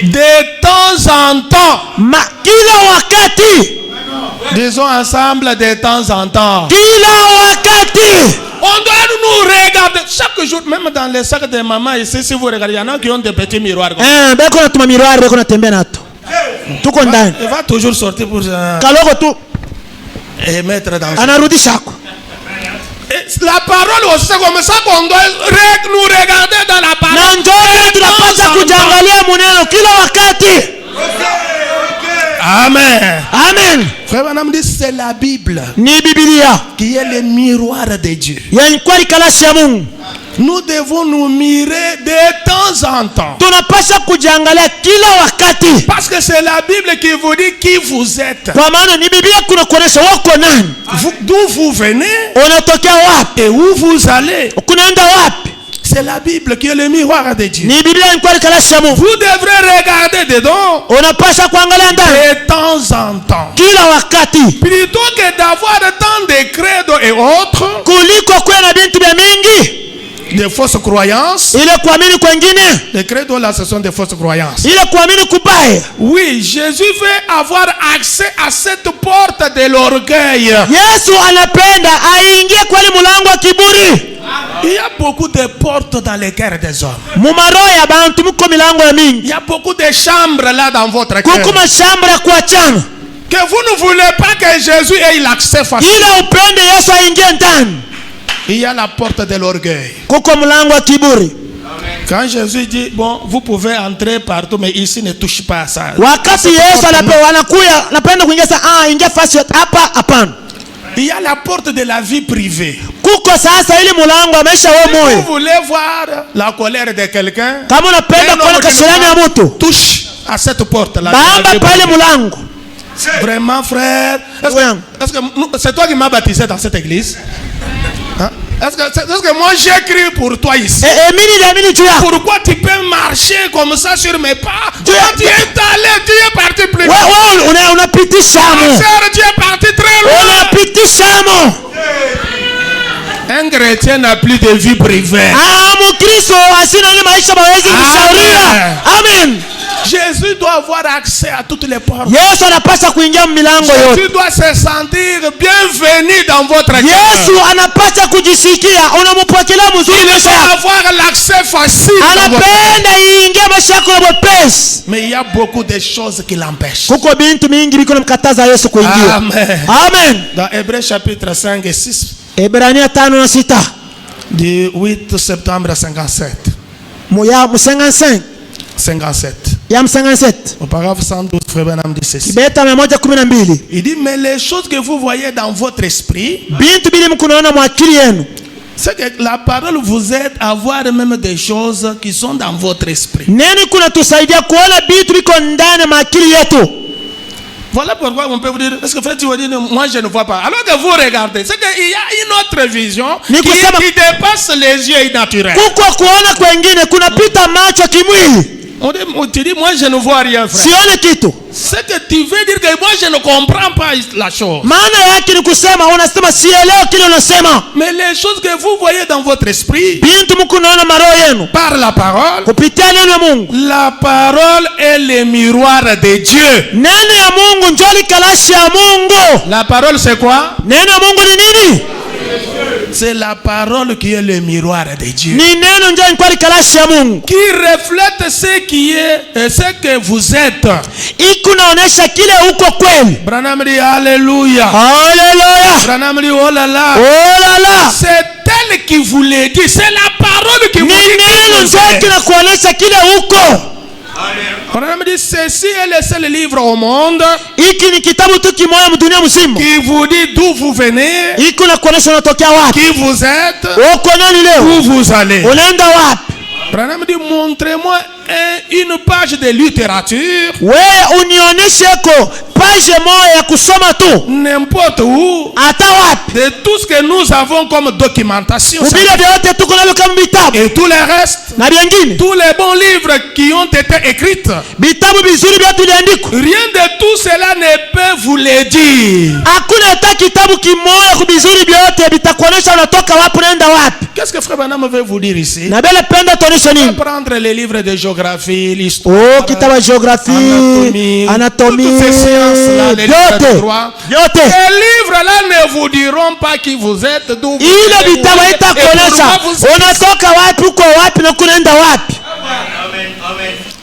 De temps en temps. kila wakati. Disons ensemble de temps en temps. Kila wakati. On doit nous regarder chaque jour, même dans les sacs de maman ici, si vous regardez, il y en a qui ont des petits miroirs. Beko na tuma miroir beko na tembea nato. Tuko ndani. Il va toujours sortir pour Kaloko tu et mettre dans anarudisha hako. la parole aussi, c'est comme ça qu'on doit nous regarder dans la parole. Na ndio tunapaswa kujangalia muneno kila wakati. Amen. Amen. Frère Branham dit c'est la Bible Ni Biblia qui est le miroir de Dieu. yani kwa kalashi ya Mungu. Nous devons nous mirer de temps en temps. Tunapaswa kujangalia kila wakati. Parce que c'est la Bible qui vous dit qui vous êtes. Kwa maana ni Biblia kuna kuonesha wako nani, D'où vous venez unatokea wapi, et où vous allez. kunaenda wapi. C'est la Bible qui est le miroir de Dieu. Ni Biblia ni kwa kalashi ya Mungu. Vous devrez regarder dedans Unapaswa kuangalia ndani de temps en temps. kila wakati, Plutôt que d'avoir tant de credo et autres, kuliko kuwa na bintu vya mingi des fausses croyances. ile kuamini kwengine, Les credos là, ce sont des fausses croyances. ile kuamini kubaya. Oui, Jésus veut avoir accès à cette porte de l'orgueil. Yesu anapenda aingie kwa ile mlango wa kiburi. Il y a beaucoup de portes dans les cœurs des hommes. Mumaroho ya bantu muko milango ya Il mingi. y a beaucoup de chambres là dans votre cœur. Kuko mashamba ya kuachana. Que vous ne voulez pas que Jésus ait l'accès facile. Ila upende Yesu aingie ndani. Il y a la porte de l'orgueil. Kuko mlango wa kiburi. Quand Jésus dit, bon, vous pouvez entrer partout, mais ici ne touche pas à ça. Wakati Yesu anakuya napenda kuingia ingia fasi hapa hapana. Il y a la porte de la vie privée. Kuko sasa ile mlango amesha wewe Vous moyo. voulez voir la colère de quelqu'un, Kama unapenda kuona kasirani ya mtu, touche à cette porte là. bamba pale mlango. Vraiment, frère, est-ce que c'est toi qui m'as baptisé dans cette église? Hein? Est-ce que moi j'écris pour toi ici? Pourquoi tu peux marcher comme ça sur mes pas? Tu es allé, tu es parti plus loin. Tu es parti très loin. Un chrétien n'a plus de vie privée. Amen. Jésus doit avoir accès à toutes les portes. Yesu anapaswa kuingia milango yote. Jésus doit se sentir bienvenu dans votre cœur. Yesu anapaswa kujisikia unampokea mzuri. Il doit avoir l'accès facile dans votre cœur. Anapenda iingie maisha yako na wepesi. Mais il y a beaucoup de choses qui l'empêchent. Kuko bintu mingi biko namkataza Yesu kuingia. Amen. Amen. Dans Hébreux chapitre 5 et 6. Ebrania 5:6. Du 8 septembre 57. Moya 55. 57. Ya 57. Au paragraphe 112, Frère Branham dit ceci. Kibeta 112. Il dit, mais les choses que vous voyez dans votre esprit, Bintu bili mkunaona mwakili yenu. c'est que la parole vous aide à voir même des choses qui sont dans votre esprit. Neni kuna tusaidia kuona bintu biko ndani mwakili yetu. Voilà pourquoi on peut vous dire, est-ce que frère tu vas dire, moi je ne vois pas. Alors que vous regardez, c'est qu'il y a une autre vision qui dépasse les yeux naturels. Kuko kuona kwengine kuna pita macho kimwili. On te dit, moi je ne vois rien, frère. Sione kitu. C'est que tu veux dire que moi je ne comprends pas la chose. Maana yake ni kusema unasema sielewi kile unasema. Mais les choses que vous voyez dans votre esprit, Bintu mkunaona maroho yenu par la parole, kupitia neno la Mungu. la parole est le miroir de Dieu. Neno ya Mungu njoli kalashi ya Mungu. La parole c'est quoi? Neno ya Mungu ni nini? C'est la parole qui est le miroir de Dieu. Ni neno njoli kwa kalashi ya Mungu. Qui reflète ce qui est, ce que vous êtes. Ikunaonesha kile uko kweli. Branham dit Alléluia. Hallelujah. Branham dit oh là là. Oh là là. C'est elle qui vous l'a dit. C'est la parole qui vous dit. Ni neno njoli kinakuonesha kile uko. Branham dit ceci est le seul livre au monde Iki ni kitabu tu kimoja mdunia mzima. qui vous dit d'où vous venez, Iko na kuonesha unatokea wapi. qui vous êtes, Uko nani leo? où vous allez. Unaenda wapi? Branham dit montrez-moi une page de littérature, Wewe unionesheko page moja ya kusoma tu. n'importe où, Hata wapi? de tout ce que nous avons comme documentation. Ubile vyote tuko navyo kama vitabu. Et tous les restes, Na vingine. tous les bons livres qui ont été écrits, Vitabu vizuri vyote viliandikwa. rien de tout cela ne peut vous le dire. Hakuna hata kitabu kimoja kubizuri vyote vitakuonesha unatoka wapi unaenda wapi. Qu'est-ce que Frère Branham veut vous dire ici? Na bila penda tuoneshe On nini? va prendre les livres de géographie, l'histoire, Oh, kitabu ya geographie, anatomie, toutes ces sciences-là, les livres de droit. Yote. Ces livres-là ne vous diront pas qui vous êtes, d'où vous Ile êtes, vitabu haitakuonesha unatoka wapi, uko wapi na kunaenda wapi.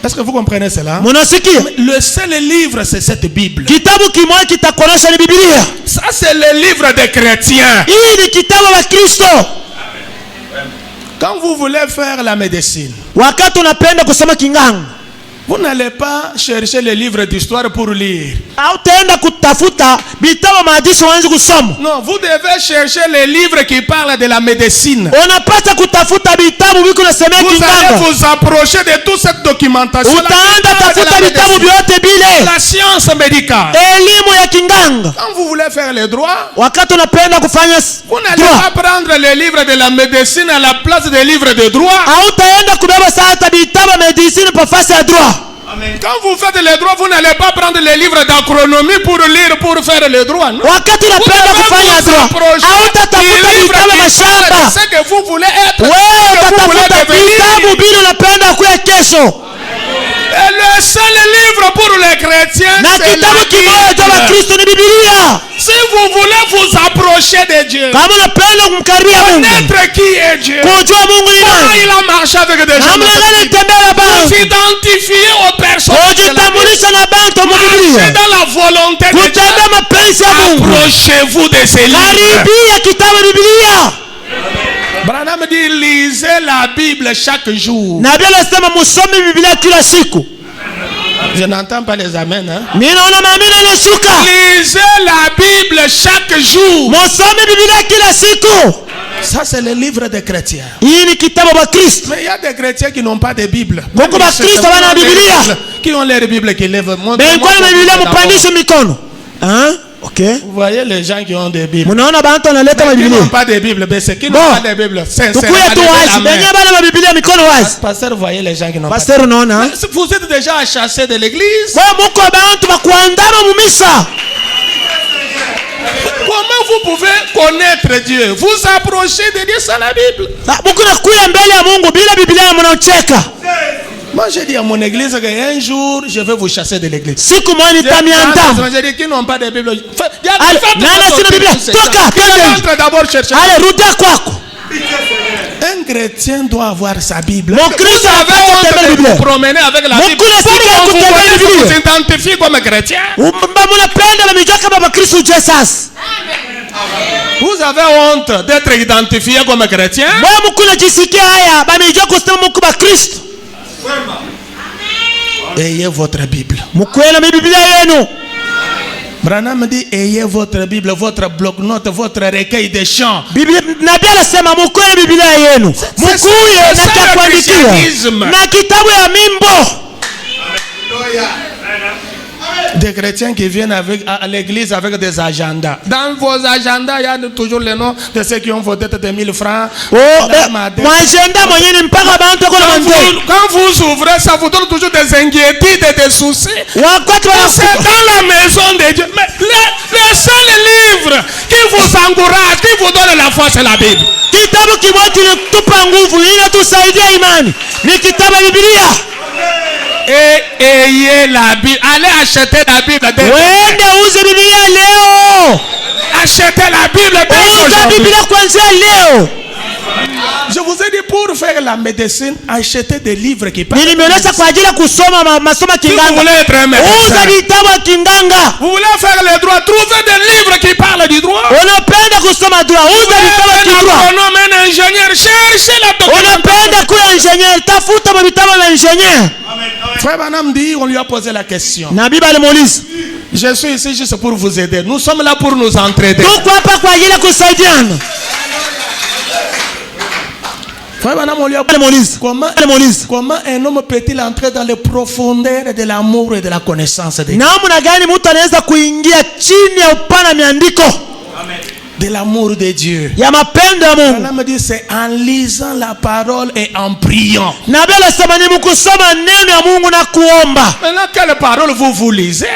Est-ce que vous comprenez cela? Munasikia? Le seul livre, c'est cette Bible. Kitabu kimoja kitakuonesha ni Biblia. Ça, c'est le livre des chrétiens. Hii ni kitabu wa Kristo. Quand vous voulez faire la médecine, Wakati unapenda kusoma kinganga, vous n'allez pas chercher les livres d'histoire pour lire. hautaenda kutafuta vitabu maandishi uanze kusoma. Non, vous devez chercher les livres qui parlent de la médecine. Unapata kutafuta vitabu viko nasemea Vous allez kinganga. vous approcher de toute cette documentation. Utaanza tafuta vitabu vyote bile. La science médicale. Elimu ya kinganga. Quand vous voulez faire le droit, Wakati unapenda kufanya vous n'allez pas prendre les livres de la médecine à la place des livres de droit. hautaenda kubeba sasa vitabu medicine pa fasi ya droit. Quand vous faites le droit, vous n'allez pas prendre les livres d'agronomie pour lire, pour faire le droit. Non? Wakati unapenda kufanya droit, hautatafuta vitabu mashamba. C'est que vous voulez être. Wewe utatafuta vitabu bila unapenda kuya kesho. Et le seul livre pour les chrétiens, Na c'est kitabu la kimoja cha Bible. Kristo ni Biblia. Si vous voulez vous approcher de Dieu, Kama unapenda kumkaribia Mungu, connaître qui est Dieu, kujua Mungu ni comment nani, il a marché avec des gens, namna gani tembea na vous bantu, identifier aux personnes, kujitambulisha na bantu mu marcher Biblia, dans la volonté de Dieu. kutenda mapenzi ya Mungu. Approchez-vous de ces livres. Karibia kitabu Biblia. Branham dit lisez la Bible chaque jour. Na Biblia inasema musome Biblia kila siku. Je n'entends pas les amen. Hein? Ninaona maamina inashuka. Lisez la Bible chaque jour. Musome Biblia kila siku. Ça, c'est le livre des chrétiens. Hii ni kitabu cha Kristo. Mais il y a des chrétiens qui n'ont pas de Bible. Mungu wa Kristo wana Biblia. Qui ont leur Bible qui lèvent. Bengwa na Biblia mupandishe mikono. Hein? Okay. Vous voyez les gens qui ont des Bibles. Munaona bantu analeta Qui Biblia. n'ont pas de Bible, mais ceux qui n'ont Bon. pas de Bible, c'est Tukuye tu wazi. Benye bana Biblia mikono wazi. Pasteur, vous voyez les gens qui n'ont pas de Pastor unaona? Bible. Vous êtes déjà chassés de l'église. Wewe muko bantu bakuandama mumisa. Comment vous pouvez connaître Dieu? Vous approchez de Dieu sans la Bible. Muko nakuya mbele ya Mungu bila Biblia mnaocheka. Moi, j'ai dit à mon église qu'un jour, je vais vous chasser de l'église. Siku moja nitamianda. J'ai dit qu'ils n'ont pas de Bible. Nana sina Biblia. Toka, twende. D'abord chercher. Ale, rudia kwako. Un chrétien doit avoir sa Bible. Mon Christ avait honte de vous promener avec la Bible. Vous vous identifiez comme chrétien. Vous avez honte d'être identifié comme chrétien. Ayez votre Bible. Branham dit ayez votre Bible, votre bloc-notes, votre recueil de chants. Des chrétiens qui viennent à l'église avec des agendas. Dans vos agendas, il y a toujours les noms de ceux qui ont vos dettes de 1000 francs. Quand vous ouvrez, ça vous donne toujours des inquiétudes et des soucis. C'est dans la maison de Dieu. Mais le seul livre qui vous encourage, qui vous donne la foi, c'est la Bible. Et ayez la Bible. Allez acheter la Bible. Achetez la Bible. Je vous ai dit pour faire la médecine, achetez des livres qui parlent. Si vous voulez être un médecin, vous voulez faire le droit, trouvez des livres qui parlent du droit. Vous voulez un agronome, un ingénieur, cherchez la documentation. Frère Branham dit, on lui a posé la question. Je suis ici juste pour vous aider. Nous sommes là pour nous entraider. Frère Branham, on lui a posé comment un homme peut-il entrer dans les profondeurs de l'amour et de la connaissance de Dieu? De l'amour de Dieu. Branham dit c'est en lisant la parole et en priant. Maintenant, quelle parole vous lisez?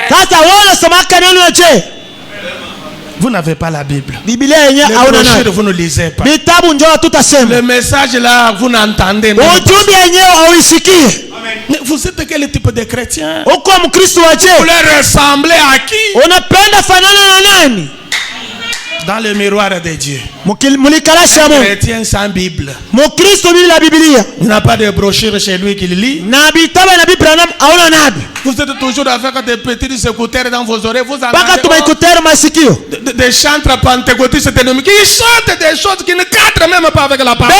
Vous n'avez pas la Bible. Les brochures, vous ne lisez pas. Le message là, vous n'entendez pas. Vous êtes quel type de chrétien? Vous voulez ressembler à qui? Dans le miroir de Dieu. Chrétien sans Bible. Il n'a pas de brochure chez lui qu'il lit. Vous êtes toujours avec des petits écouteurs dans vos oreilles. Vous entendez des chantres pentecôtistes qui chantent des choses qui ne cadrent même pas avec la parole.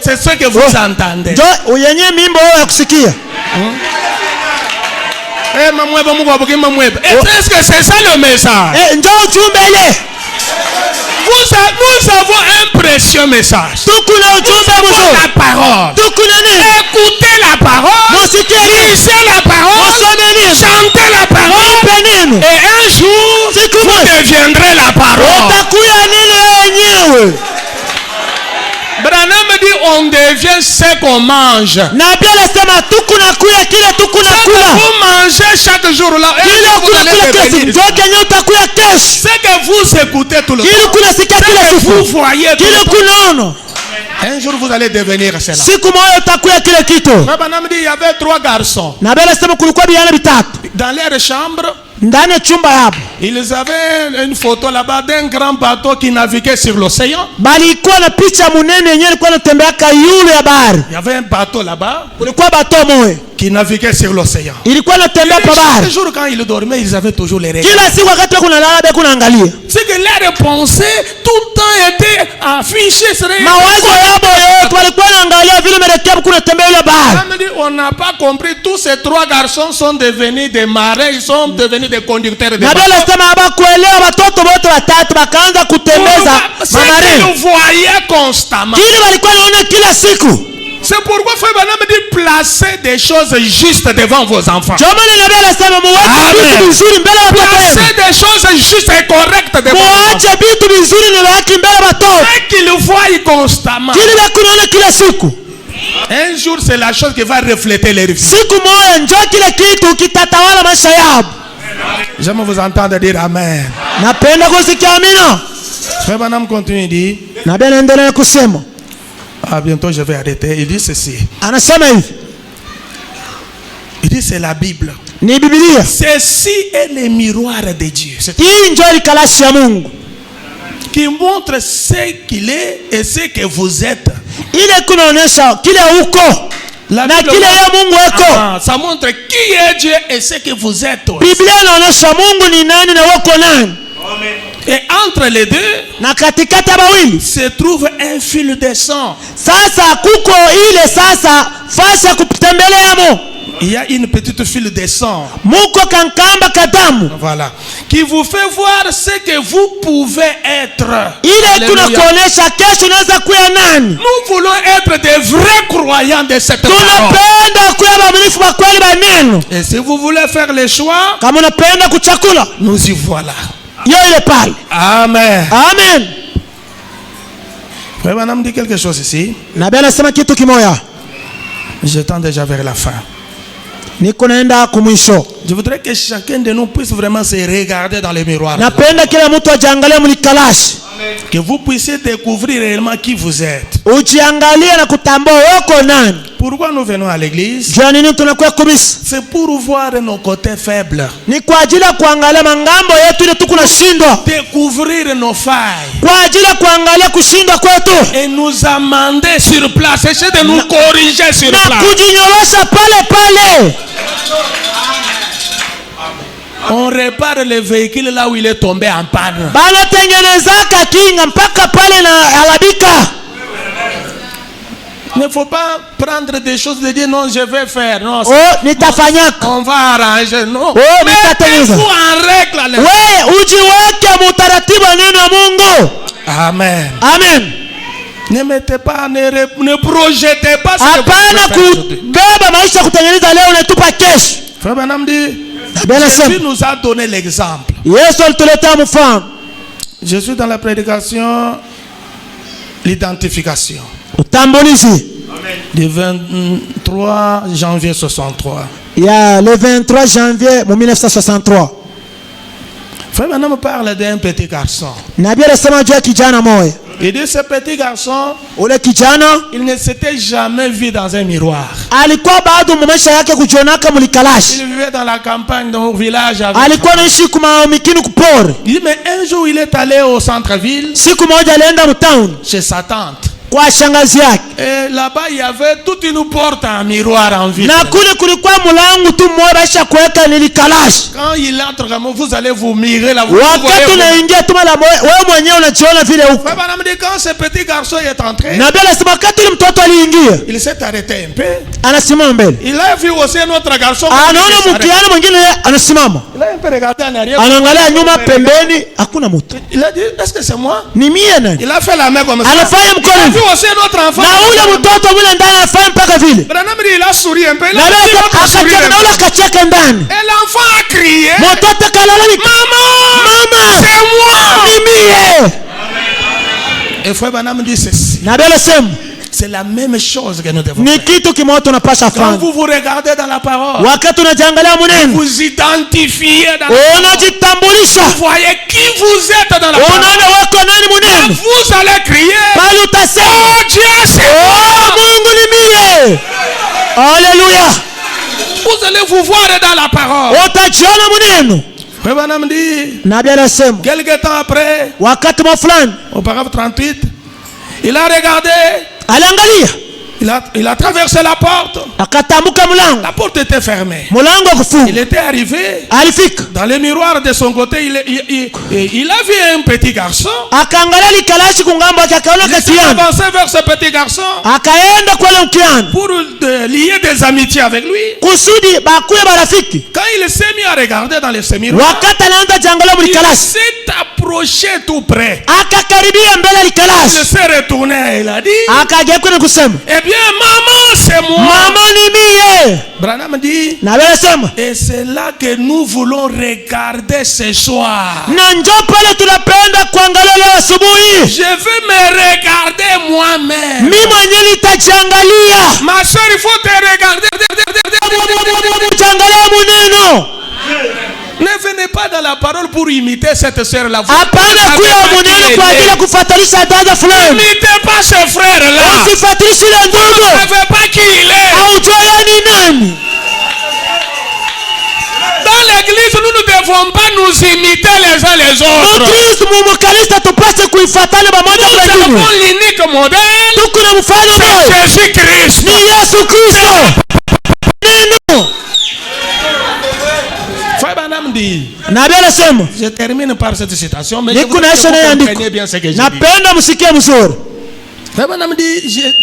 C'est ce que vous entendez. Est-ce que c'est ça le message? Nous avons un précieux message. La parole. Écoutez la parole. Lisez la parole. Chantez la parole. Et un jour, vous deviendrez la parole. Branham dit on devient ce qu'on mange. Ce que vous mangez chaque jour là. Ce que vous écoutez tout le temps. Ce que vous voyez tout le temps. Un jour vous allez devenir cela. Branham dit il y avait 3 garçons. Dans leur chambre, ils avaient une photo là-bas d'un grand bateau qui naviguait sur l'océan. Il y avait un bateau là-bas qui naviguait sur l'océan. Chaque jour quand ils dormaient, ils avaient toujours les rêves. C'est que leurs pensées tout le temps étaient affichées sur les on n'a pas compris. Tous ces 3 garçons sont devenus des marins. Ils sont devenus des conducteurs de bateau. C'est qu'ils nous voyaient constamment. C'est pourquoi Frère Branham dit placer des choses justes devant vos enfants. Placer des choses justes et correctes devant vos enfants. Et qu'ils voient constamment. Un jour, c'est la chose qui va refléter les vie. J'aime vous entendre dire Amen. Frère Branham continue, il dit, Nabii anaendelea kusema, bientôt je vais arrêter. Il dit ceci. anasema hivi, Il dit c'est la Bible. ni Biblia. Ceci est le miroir de Dieu. C'est Hii ndio likalashi ya Mungu qui montre ce qu'il est et ce que vous êtes. ile kunaonyesha kile uko La na Bible kile ya Mungu wako. ça montre qui est Dieu et ce que vous êtes. Biblia inaonyesha Mungu ni nani na wako nani. Et entre les deux, Na katikati ya mawili se trouve un fil de sang. sasa kuko ile sasa fasi ya kutembeleamo, Il y a une petite file de sang. muko kankamba kadamu Voilà. Qui vous fait voir ce que vous pouvez être. ile kuna Alléluia. kuonesha kesho unaweza kuya nani. Nous voulons être des vrais croyants de cette parole. Tunapenda kuya waaminifu wa kweli ba neno. Et si vous voulez faire le choix, Kama unapenda kuchakula nous y voilà. yo ile pale. Amen. Amen. Frère Branham dit quelque chose ici. Nabii anasema kitu kimoya, Je tends déjà vers la fin. niko naenda kumwisho. Je voudrais que chacun de nous puisse vraiment se regarder dans le miroir. Napenda kila mtu ajiangalie mlikalashi, Que vous puissiez découvrir réellement qui vous êtes. ujiangalie na kutambua wako nani. Pourquoi nous venons à l'église? Jua nini tunakuwa kumisa? C'est pour voir nos côtés faibles. Ni kwa ajili ya kuangalia mangambo yetu ile tuko nashindwa, Découvrir nos failles. kwa ajili ya kuangalia kushindwa kwetu Et nous amender sur place. Essayer de nous corriger sur na place. kujinyorosha pale pale. On répare le véhicule là où il est tombé en panne. Banatengenezaka kinga mpaka pale na harabika. Il ne faut pas prendre des choses de dire non, je vais faire. Non, Oh, nitafanyaka. on va arranger. Non. Oh, Mettez-vous en règle. Alléluia. We ujiweke mutaratibu wa neno ya Mungu. Amen. Amen. Ne mettez pas, ne projetez pas ce que vous Hapana pouvez faire aujourd'hui. kubeba maisha kutengeneza leo unatupa kesho. Frère Branham dit, Bien Jésus sûr. nous a donné l'exemple. Yesu alituletea mfano. Je suis dans la prédication, l'identification. Utambulizi Du 23 janvier 63. ya le 23 janvier 1963. Frère Branham parle d'un petit garçon. Nabii alisema juu ya kijana moja. Il dit ce petit garçon, Ule kijana il ne s'était jamais vu dans un miroir. alikuwa bado maisha yake kujionaka mulikalashi. Il vivait dans la campagne, dans le village. Alikuwa anaishi kuma mikini kupori. Il dit, mais un jour il est allé au centre-ville Siku moja alienda mtown chez sa tante. kwa shangazi yake, Et là-bas, il y avait toute une porte en miroir en vitre. na kule kulikuwa mlango tu mmoja baisha kuweka nilikalashi. Quand il entre, vous allez vous mirer là. Vous Wakati voyez. unaingia tu mara wewe mwenyewe unajiona vile huko. Frère Branham dit, quand ce petit garçon est entré, Nabii alisema wakati ule mtoto aliingia, il s'est arrêté un peu. anasimama mbele, Il a vu aussi un autre garçon. anaona mkiana mwingine anasimama, Il a un peu regardé en arrière. anaangalia nyuma, pembeni hakuna mtu. Il a dit, est-ce que c'est moi? Ni mie nani? Il a fait la main comme ça. Anafanya Il a mkono vu aussi un autre enfant. na ule mtoto mule ndani anafanya mpaka vile, Branham dit, il a souri un peu. Il na a dit, ule l'autre sourire akacheka, un na ule peu. akacheka ndani. Et l'enfant a crié, Mtoto kalalamika, Maman, c'est moi. ni mie. Et frère Branham dit ceci. Nabii alisema C'est la même chose que nous devons ni faire. kitu kimoja tunapasha Quand fanya. vous vous regardez dans la parole, Wakati unajiangalia munene, vous identifiez dans la parole. unajitambulisha, Vous voyez qui vous êtes dans la parole. unaona wako nani munene, Vous allez crier, bali utasema oh Dieu, c'est moi. oh, Mungu ni mie. Haleluya, Vous allez vous voir dans la parole. utajiona munene. Frère Branham dit, Nabii anasema quelque temps après, wakati fulani au paragraphe 38, il a regardé, aliangalia, il a traversé la porte. akatambuka mlango, La porte était fermée. mlango Il kufunga. était arrivé. Alifika Dans le miroir de son côté, il a vu un petit garçon. akaangalia likalashi kungambo yake, akaona Il s'est kakiana, avancé vers ce petit garçon akaenda kwele ukiana pour lier des amitiés avec lui. kusudi bakuye barafiki. Quand il s'est mis à regarder dans ce miroir, Wakati anaanza jiangalia il mulikalashi, s'est approché tout près. akakaribia mbele ya Il likalashi, s'est retourné et il a dit, akageuka na kusema eh bien, maman, c'est moi. mama ni mie. Branham dit, Na wewe sema, et c'est là que nous voulons regarder ce soir. na njoo pale tunapenda kuangalia leo asubuhi. Je veux me regarder moi-même. Mimi mwenyewe nitajiangalia, Ma soeur, il faut te regarder. jiangalia muneno. Ne venez pas dans la parole pour imiter cette soeur-là. Vous Hapana savez kuya pas qui muneno elle kwa ajili ya est. kufuatanisha dada fulani. N'imitez pas ce frère-là. Usifuatilishe ile Vous ndugu. ne savez pas qui il est. Haujui yeye ni nani. Dans l'église, nous ne devons pas nous imiter les uns les autres. Mkristo mukanisa tupase kuifuatana pamoja Nous kwa avons wengine. l'unique modèle. Tuko na mfano C'est mmoja. Jésus-Christ. Ni Yesu Kristo. Neno. Na Biblia inasema, je termine par cette citation, mais je Niko voudrais na que vous shana compreniez andiko. bien ce que je dis. Napenda msikie mzuri.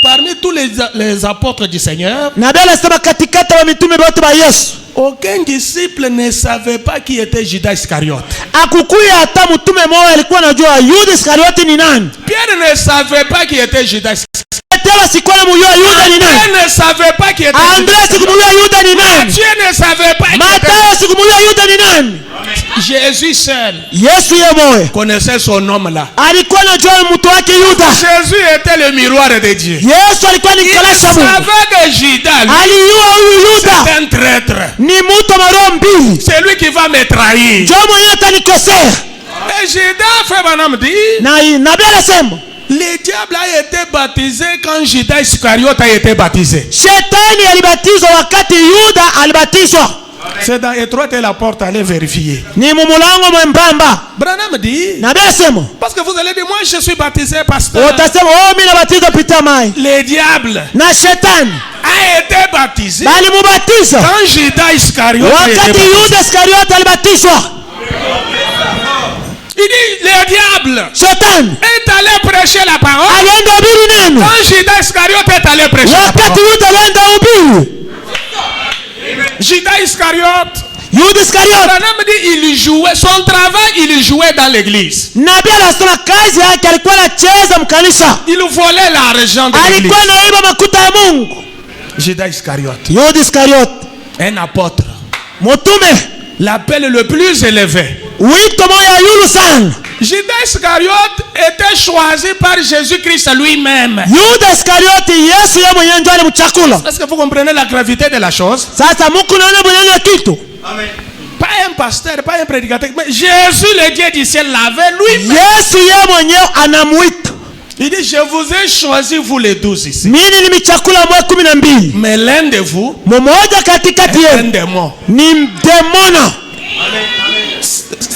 Parmi tous les apôtres du Seigneur, Na Biblia inasema katikati wa mitume wote wa Yesu, aucun disciple ne savait pas qui était Judas Iscariote. akukuya hata mtume mmoja alikuwa anajua Yuda Iskarioti ni nani. Pierre ne savait pas qui était Judas. Petero sikuwa anamjua Yuda ni nani. Pierre ne savait pas qui était Andrea sikumjua Yuda ni nani. Dieu ne savait pas qui était. Mathayo sikumjua Yuda ni nani. Jésus seul Yesu yeye mmoja connaissait son homme là. alikuwa anajua mtu wake Yuda. Jésus était le miroir de Dieu. Yesu alikuwa ni Il kilasha Mungu. savait que Judas, lui, Alijua huyu Yuda c'est un traître. ni mtu wa roho mbili. C'est lui qui va me trahir. Ndio mwenyewe atanikosea. Et Judas, frère Branham dit, Na nabii anasema le diable a été baptisé quand Judas Iscariote a été baptisé. Shetani alibatizwa wakati Yuda alibatizwa. C'est dans étroite la porte, allez vérifier. Ni mumulango mwembamba. Branham dit, Nabii anasema parce que vous allez dire, moi je suis baptisé pasteur. utasema oh mimi nabatizwa pita mai. Le diable Na shetani a été baptisé bali mubatiza quand Judas Iscariote a été wakati baptisé. Yuda Iskarioti alibatizwa. Il dit, le diable Shetani est allé prêcher la parole alienda ubiri neno quand Judas Iscariote est allé prêcher la wakati parole. Yuda alienda ubiri. Judas Iscariote, Yuda Iskarioti Branham dit, il jouait, son travail, il jouait dans l'église. nabii anasema kazi yake alikuwa anacheza mkanisa. Il volait l'argent de l'église. Alikuwa anaiba makuta ya Mungu. Judas Iscariote, Yuda Iskarioti un apôtre, mtume, l'appel le plus élevé. wito moya yulu sana. Judas Iscariote était choisi par Jésus-Christ lui-même. Yuda Iskarioti Yesu yeye mwenyewe ndio alimchakula. Est-ce que vous comprenez la gravité de la chose? Sasa Mungu naona mwenyewe kitu. Pas un pasteur, pas un prédicateur, mais Jésus, le Dieu du ciel, l'avait lui-même. Yesu yeye mwenyewe anamuita. Il dit, je vous ai choisi, vous les 12 ici. Mimi nilichakula mwa 12. Mais l'un de vous Mmoja katikati est un yenu démon. ni demona.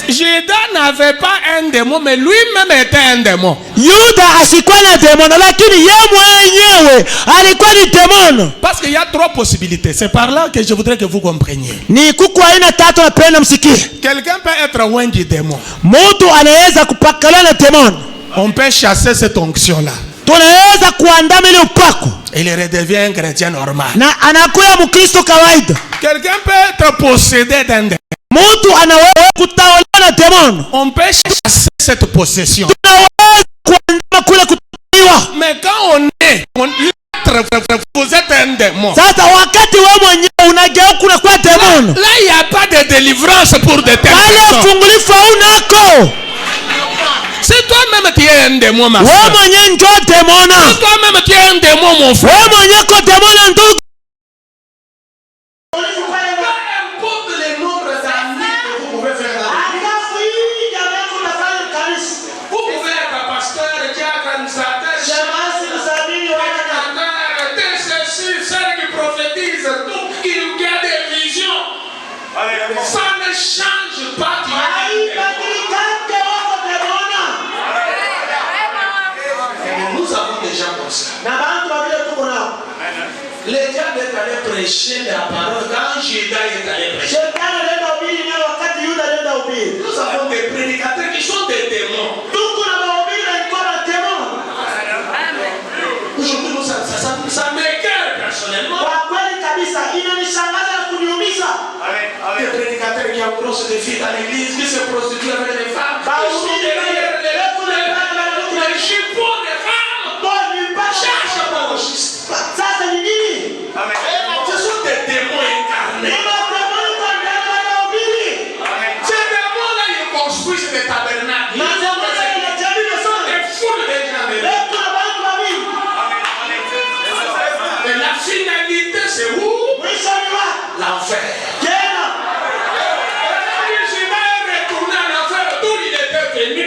Judas n'avait pas un démon, mais lui-même était un démon. Yuda asikuwa na demona lakini yeye mwenyewe alikuwa ni demona. Parce qu'il y a trois possibilités. C'est par là que je voudrais que vous compreniez. Ni kuku aina tatu napenda msikie. Quelqu'un peut être loin du démon. Mtu anaweza kupakala na demona. On peut chasser cette onction-là. Tunaweza kuandama ile upako Il redevient un chrétien normal. na anakuwa Mkristo kawaida. Quelqu'un peut être possédé d'un démon. Mtu anaweza kutawala na demona. On peut chasser cette possession. Tunaweza kuandama kule kutawaliwa. Mais quand on est, vous êtes un démon. Sasa wakati wewe mwenyewe unageuka unakuwa demona. Là, il n'y a pas de délivrance pour de telles Wale personnes. fungulifu unako. C'est toi-même qui es un démon, ma Wewe soeur. mwenyewe ndio demona. C'est toi-même qui es un démon, mon frère. Wewe mwenyewe ko demona ndugu. Vous pouvez être pasteur, diacre, administrateur, celle qui prophétise, tout, qui a des visions. Ça ne change pas. Nous avons des gens comme ça. Le diable est allé prêcher la parole quand Judas est allé prêcher. Nous avons des prédicateurs qui sont des démons. Aujourd'hui, ça m'écoeure personnellement. Des prédicateurs qui approchent des filles dans l'église, qui se prostituent avec les femmes, qui sont derrière les chipots des femmes, cherchent pas au juste. Ce sont des démons incarnés. Ces démons-là, ils construisent des tabernacles. Ils ont des foules de gens dedans. Et la finalité, c'est où? L'enfer. Jésus va retourner à l'enfer d'où il était venu.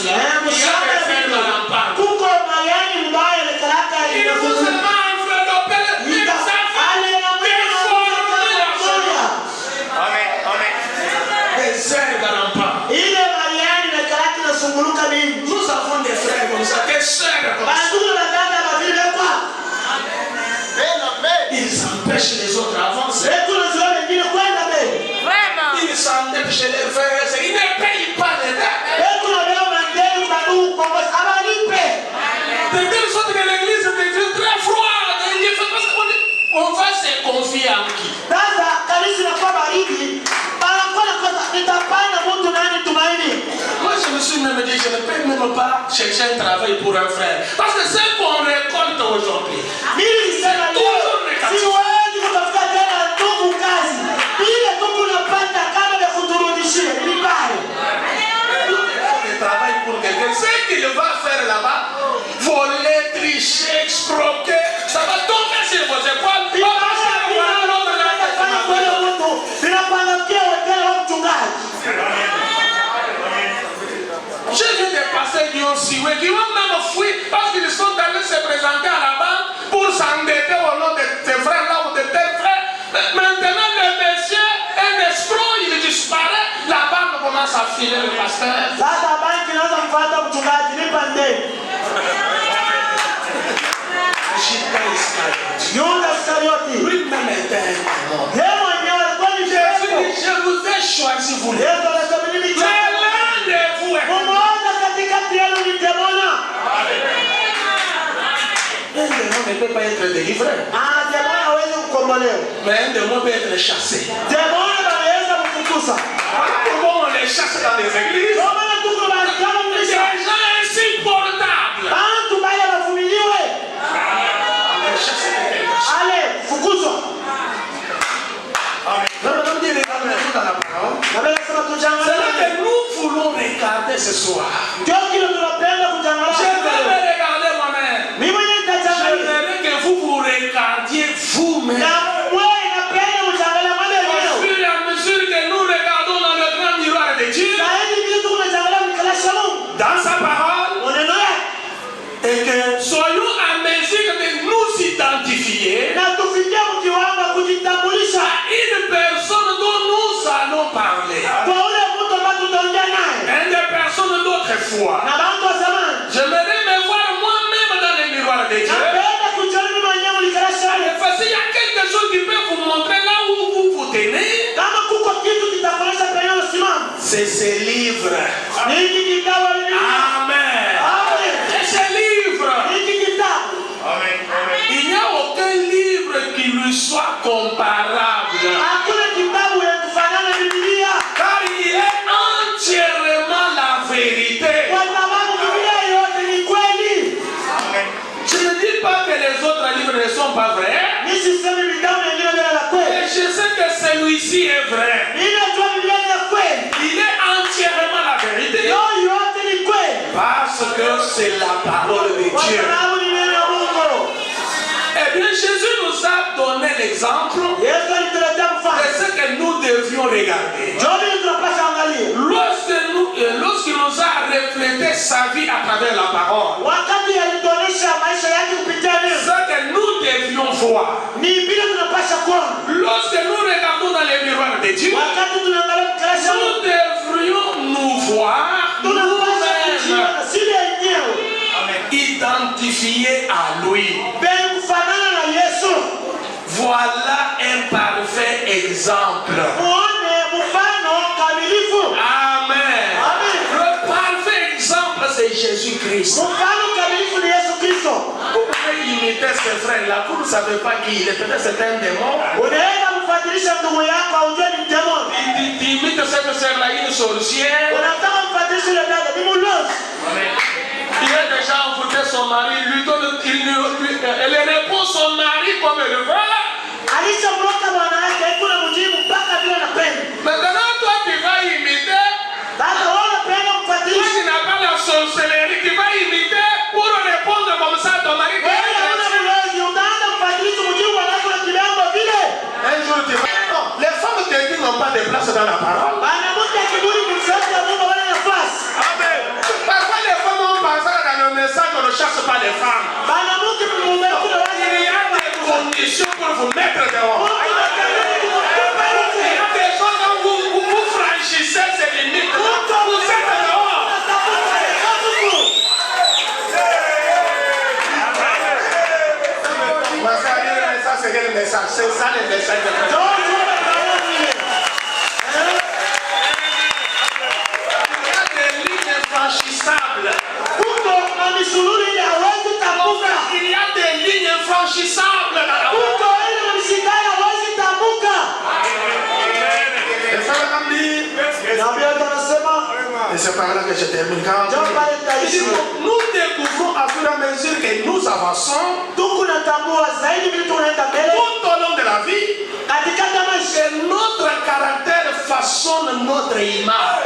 là, il y a des frères dans la part. kuko mayani mbaya lekalaka Il faut seulement un frère d'opérer, mais ça fait Amen. Amen. des heures dans la part. ile mayani lekalaka inasunguluka mingi. Nous avons des frères comme ça, des sœurs comme ça. Bandugu na dada bavile kwa Ils empêchent les autres d'avancer. ekuna zile wengine kwenda mbele. Ils s'empêchent les frères, ils ne payent pas les dettes. Ekuna leo mandeli bandugu kwa abalipe. De telle sorte que l'église devient très froide. On va se confier en qui? Sasa kanisa inakuwa baridi. Banakuwa na kosa nitapanda mtu nani tumaini. Moi, je me suis même dit, je ne peux même pas chercher un travail pour un frère. Parce que ce qu'on récolte aujourd'hui, Mimi nisema leo siwezi kutafuta tena ndugu kazi. Ile ndugu unapata kama ya kuturudishia ni vibaya. il travaille pour quelqu'un. Ce qu'il va faire là-bas, voler, tricher, escroquer, ça va tomber sur vos épaules. On va faire voir l'autre là. J'ai vu des pasteurs qui ont sioué, qui ont même fui parce qu'ils sont allés se présenter à la banque pour s'endetter au nom de tes frères là ou de tes frères. Maintenant, le monsieur, un escroc, il disparaît. La banque commence à filer le pasteur. Sasa banki inaanza kufuata mchungaji nipa ndeni. Yuda Iskarioti. Lui-même était un mort. Yeye mwenyewe alikuwa ni Jésus Yesu. dit, je vous ai choisi, vous les. Yesu anasema mimi Mais l'un de vous est mmoja katikati yenu nitamwona. un démon ne peut pas être délivré, Demoni hawezi kukombolewa. mais un démon peut être chassé. Demoni anaweza kufukuza. Pourquoi on les chasse dans les églises? Kwa maana tuko kama Des mlisha. gens insupportables. Bantu baya bavumiliwe. Les chasser de quelque chose. Ale fukuzwa. Maintenant, Dieu regarde tout dans la parole. Na wewe sema C'est là tujangalie. que nous voulons regarder ce soir. Ndio kile tunapenda Je kujangalia. vais me regarder moi-même. Mimi mwenyewe nitajangalia. J'aimerais que vous vous regardiez vous-même. Na wewe inapenda kujangalia Au mwenyewe. fur et à mesure que nous regardons dans le grand miroir de Dieu, Zaidi vile tuko tunajangalia mikalasha Mungu. dans sa parole, Maneno yake. et que soyons à mesure de nous identifier Na tufikie mkiwango wa kujitambulisha. à une personne dont nous allons parler. Kwa ule mtu ambaye tutaongea naye. Une des personnes d'autrefois. Na bantu wa zamani. J'aimerais me voir moi-même dans le miroir de Dieu. Napenda kujiona mimi mwenyewe mikalasha. Parce qu'il y a quelque chose qui peut vous montrer là où vous vous tenez. Kama kuko kitu kitakuonyesha penye unasimama. C'est ce livre. Ni hiki kitabu ni nini? Amen. Amen. C'est ce livre. Ni hiki kitabu. Il n'y a aucun livre qui lui soit comparable. Hakuna kitabu ya kufanana na Biblia. Car il est entièrement la vérité. Kwa sababu Biblia yote ni kweli. Je ne dis pas que les autres livres ne sont pas vrais. Mimi sisemi vitabu vingine vya la kweli. Mais je sais que celui-ci est vrai. Mimi najua Biblia ni ya kweli. Il est entièrement la vérité. Yote ni kweli. Parce que c'est la parole de Kwa Dieu. sababu ni neno la Mungu. Eh bien, Jésus nous a donné l'exemple Yesu alituletea de mfano. ce que nous devions regarder. Ndio tunapaswa angalia. Lorsqu'il nous a reflété sa vie à travers la parole, Wakati alituonesha maisha yake kupitia neno. ce que nous devions voir. Ni vile tunapaswa kuona. Lorsque nous regardons dans les miroirs de Dieu, Wakati tunaangalia mkalasha nous Mungu. devrions nous voir Tunapaswa nous-mêmes kujiona sisi yenyewe. identifiés à lui. Bali kufanana na Yesu. Voilà un parfait exemple. Muone mfano kamilifu. Amen. Amen. Le parfait exemple, c'est Jésus-Christ. Mfano kamilifu ni Yesu Kristo. Vous pouvez imiter ce frère-là. Vous ne savez pas qui il est. Peut-être c'est un démon. Unaweza kumfadhilisha ndugu yako aujue ni demoni. Tu imites cette sœur-là, une sorcière. Unataka kumfadhilisha yule dada ni mulozi. Il a déjà envoûté son mari. Elle répond son mari comme elle veut. Alishamroka bwana yake hakuna mjibu mpaka vile anapenda. Maintenant, toi, tu vas imiter. Sasa wewe unapenda Toi kumfadhilisha. qui n'as pas la sorcellerie, tu vas imiter pour répondre comme ça à ton mari. Wewe una mulozi utaanza kumfadhilisha mjibu wanacho na kilango vile. Un jour, tu vas. Non, les femmes de Dieu n'ont pas de place dans la parole. Bana mtu akiburi kumsaidia Mungu wala nafasi. Amen. Parfois, chasse pas les femmes. Il y a des conditions pour vous mettre dehors. Il y a des choses quand vous franchissez ces limites. Vous êtes dehors. Ça, c'est quel message? C'est ça le message de Dieu. Il y a des lignes infranchissables. Il y a des lignes infranchissables dans la voie. Et c'est par là que je termine. Nous découvrons à fur et à mesure que nous avançons tout au long de la vie que notre caractère façonne notre image.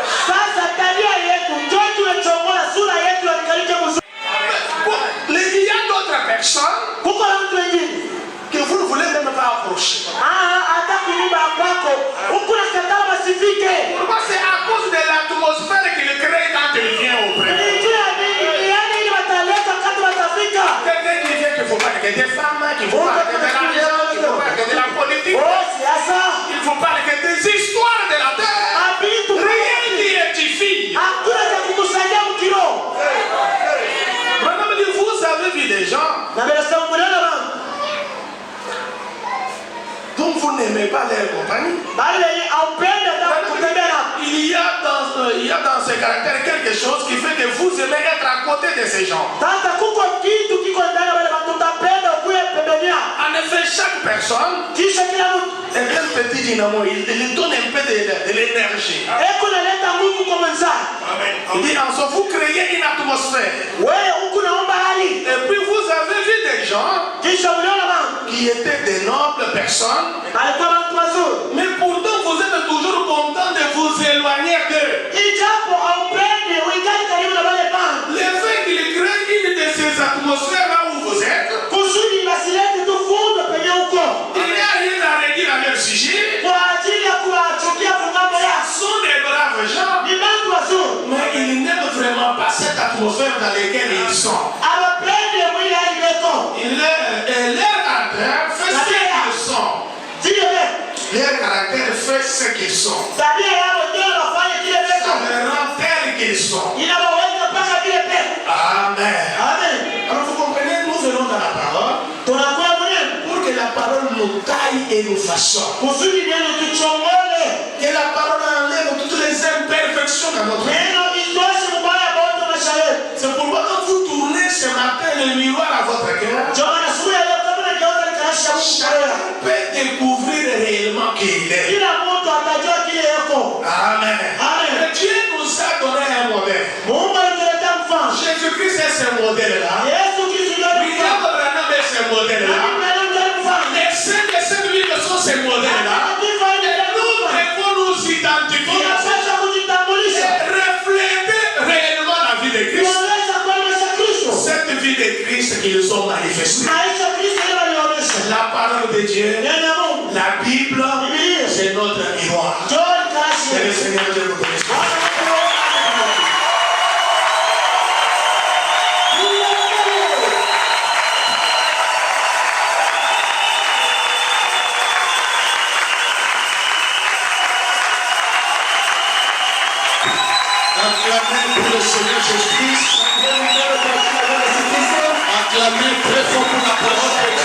Il y a d'autres personnes que vous ne voulez même pas approcher. Pourquoi? C'est à cause de l'atmosphère qu'il crée quand il vient auprès. Quelqu'un qui vient qu'il ne faut pas que des femmes, qu'il ne faut pas que de l'argent, qu'il ne faut pas que de la politique, il ne faut pas que des histoires de la terre. Rien qui édifie. Madame dit, vous avez vu des gens dont vous n'aimez pas leur compagnie. Il y a dans ce caractère quelque chose qui fait que vous aimez être à côté de ces gens. En effet, chaque personne est un petit dynamo. Il donne un peu de l'énergie. Il dit en soi, vous créez une atmosphère. Et puis vous avez vu des gens qui étaient des nobles personnes. Mais pourtant vous êtes toujours content de vous éloigner d'eux. Le fait qu'il crée une de ces atmosphères là où vous êtes, il n'y a rien à redire à leur sujet. Ce sont des braves gens, mais ils n'aiment vraiment pas cette atmosphère dans laquelle ils sont. Leur caractère fait ce qu'ils sont. Leur caractère fait ce qu'ils sont. Ça les rend tels qu'ils sont. Amen. Alors vous comprenez, nous venons dans la parole pour que la parole nous taille et nous façonne. Que la parole enlève toutes les imperfections dans notre vie. C'est pourquoi quand vous tournez ce matin le miroir à votre cœur, chacun peut découvrir réellement qui il est. Amen. Mais Dieu nous a donné un modèle. Jésus-Christ est ce modèle-là. William Branham est ce modèle-là. Les saints de cette ville sont ces modèles-là. Et nous devons nous identifier et refléter réellement la vie de Christ. Cette vie de Christ qu'ils ont manifestée. La parole de Dieu, la Bible, c'est notre miroir. C'est le Seigneur de nous bénisse. Acclamez pour le Seigneur Jésus-Christ. Acclamez très fort pour la parole de Dieu.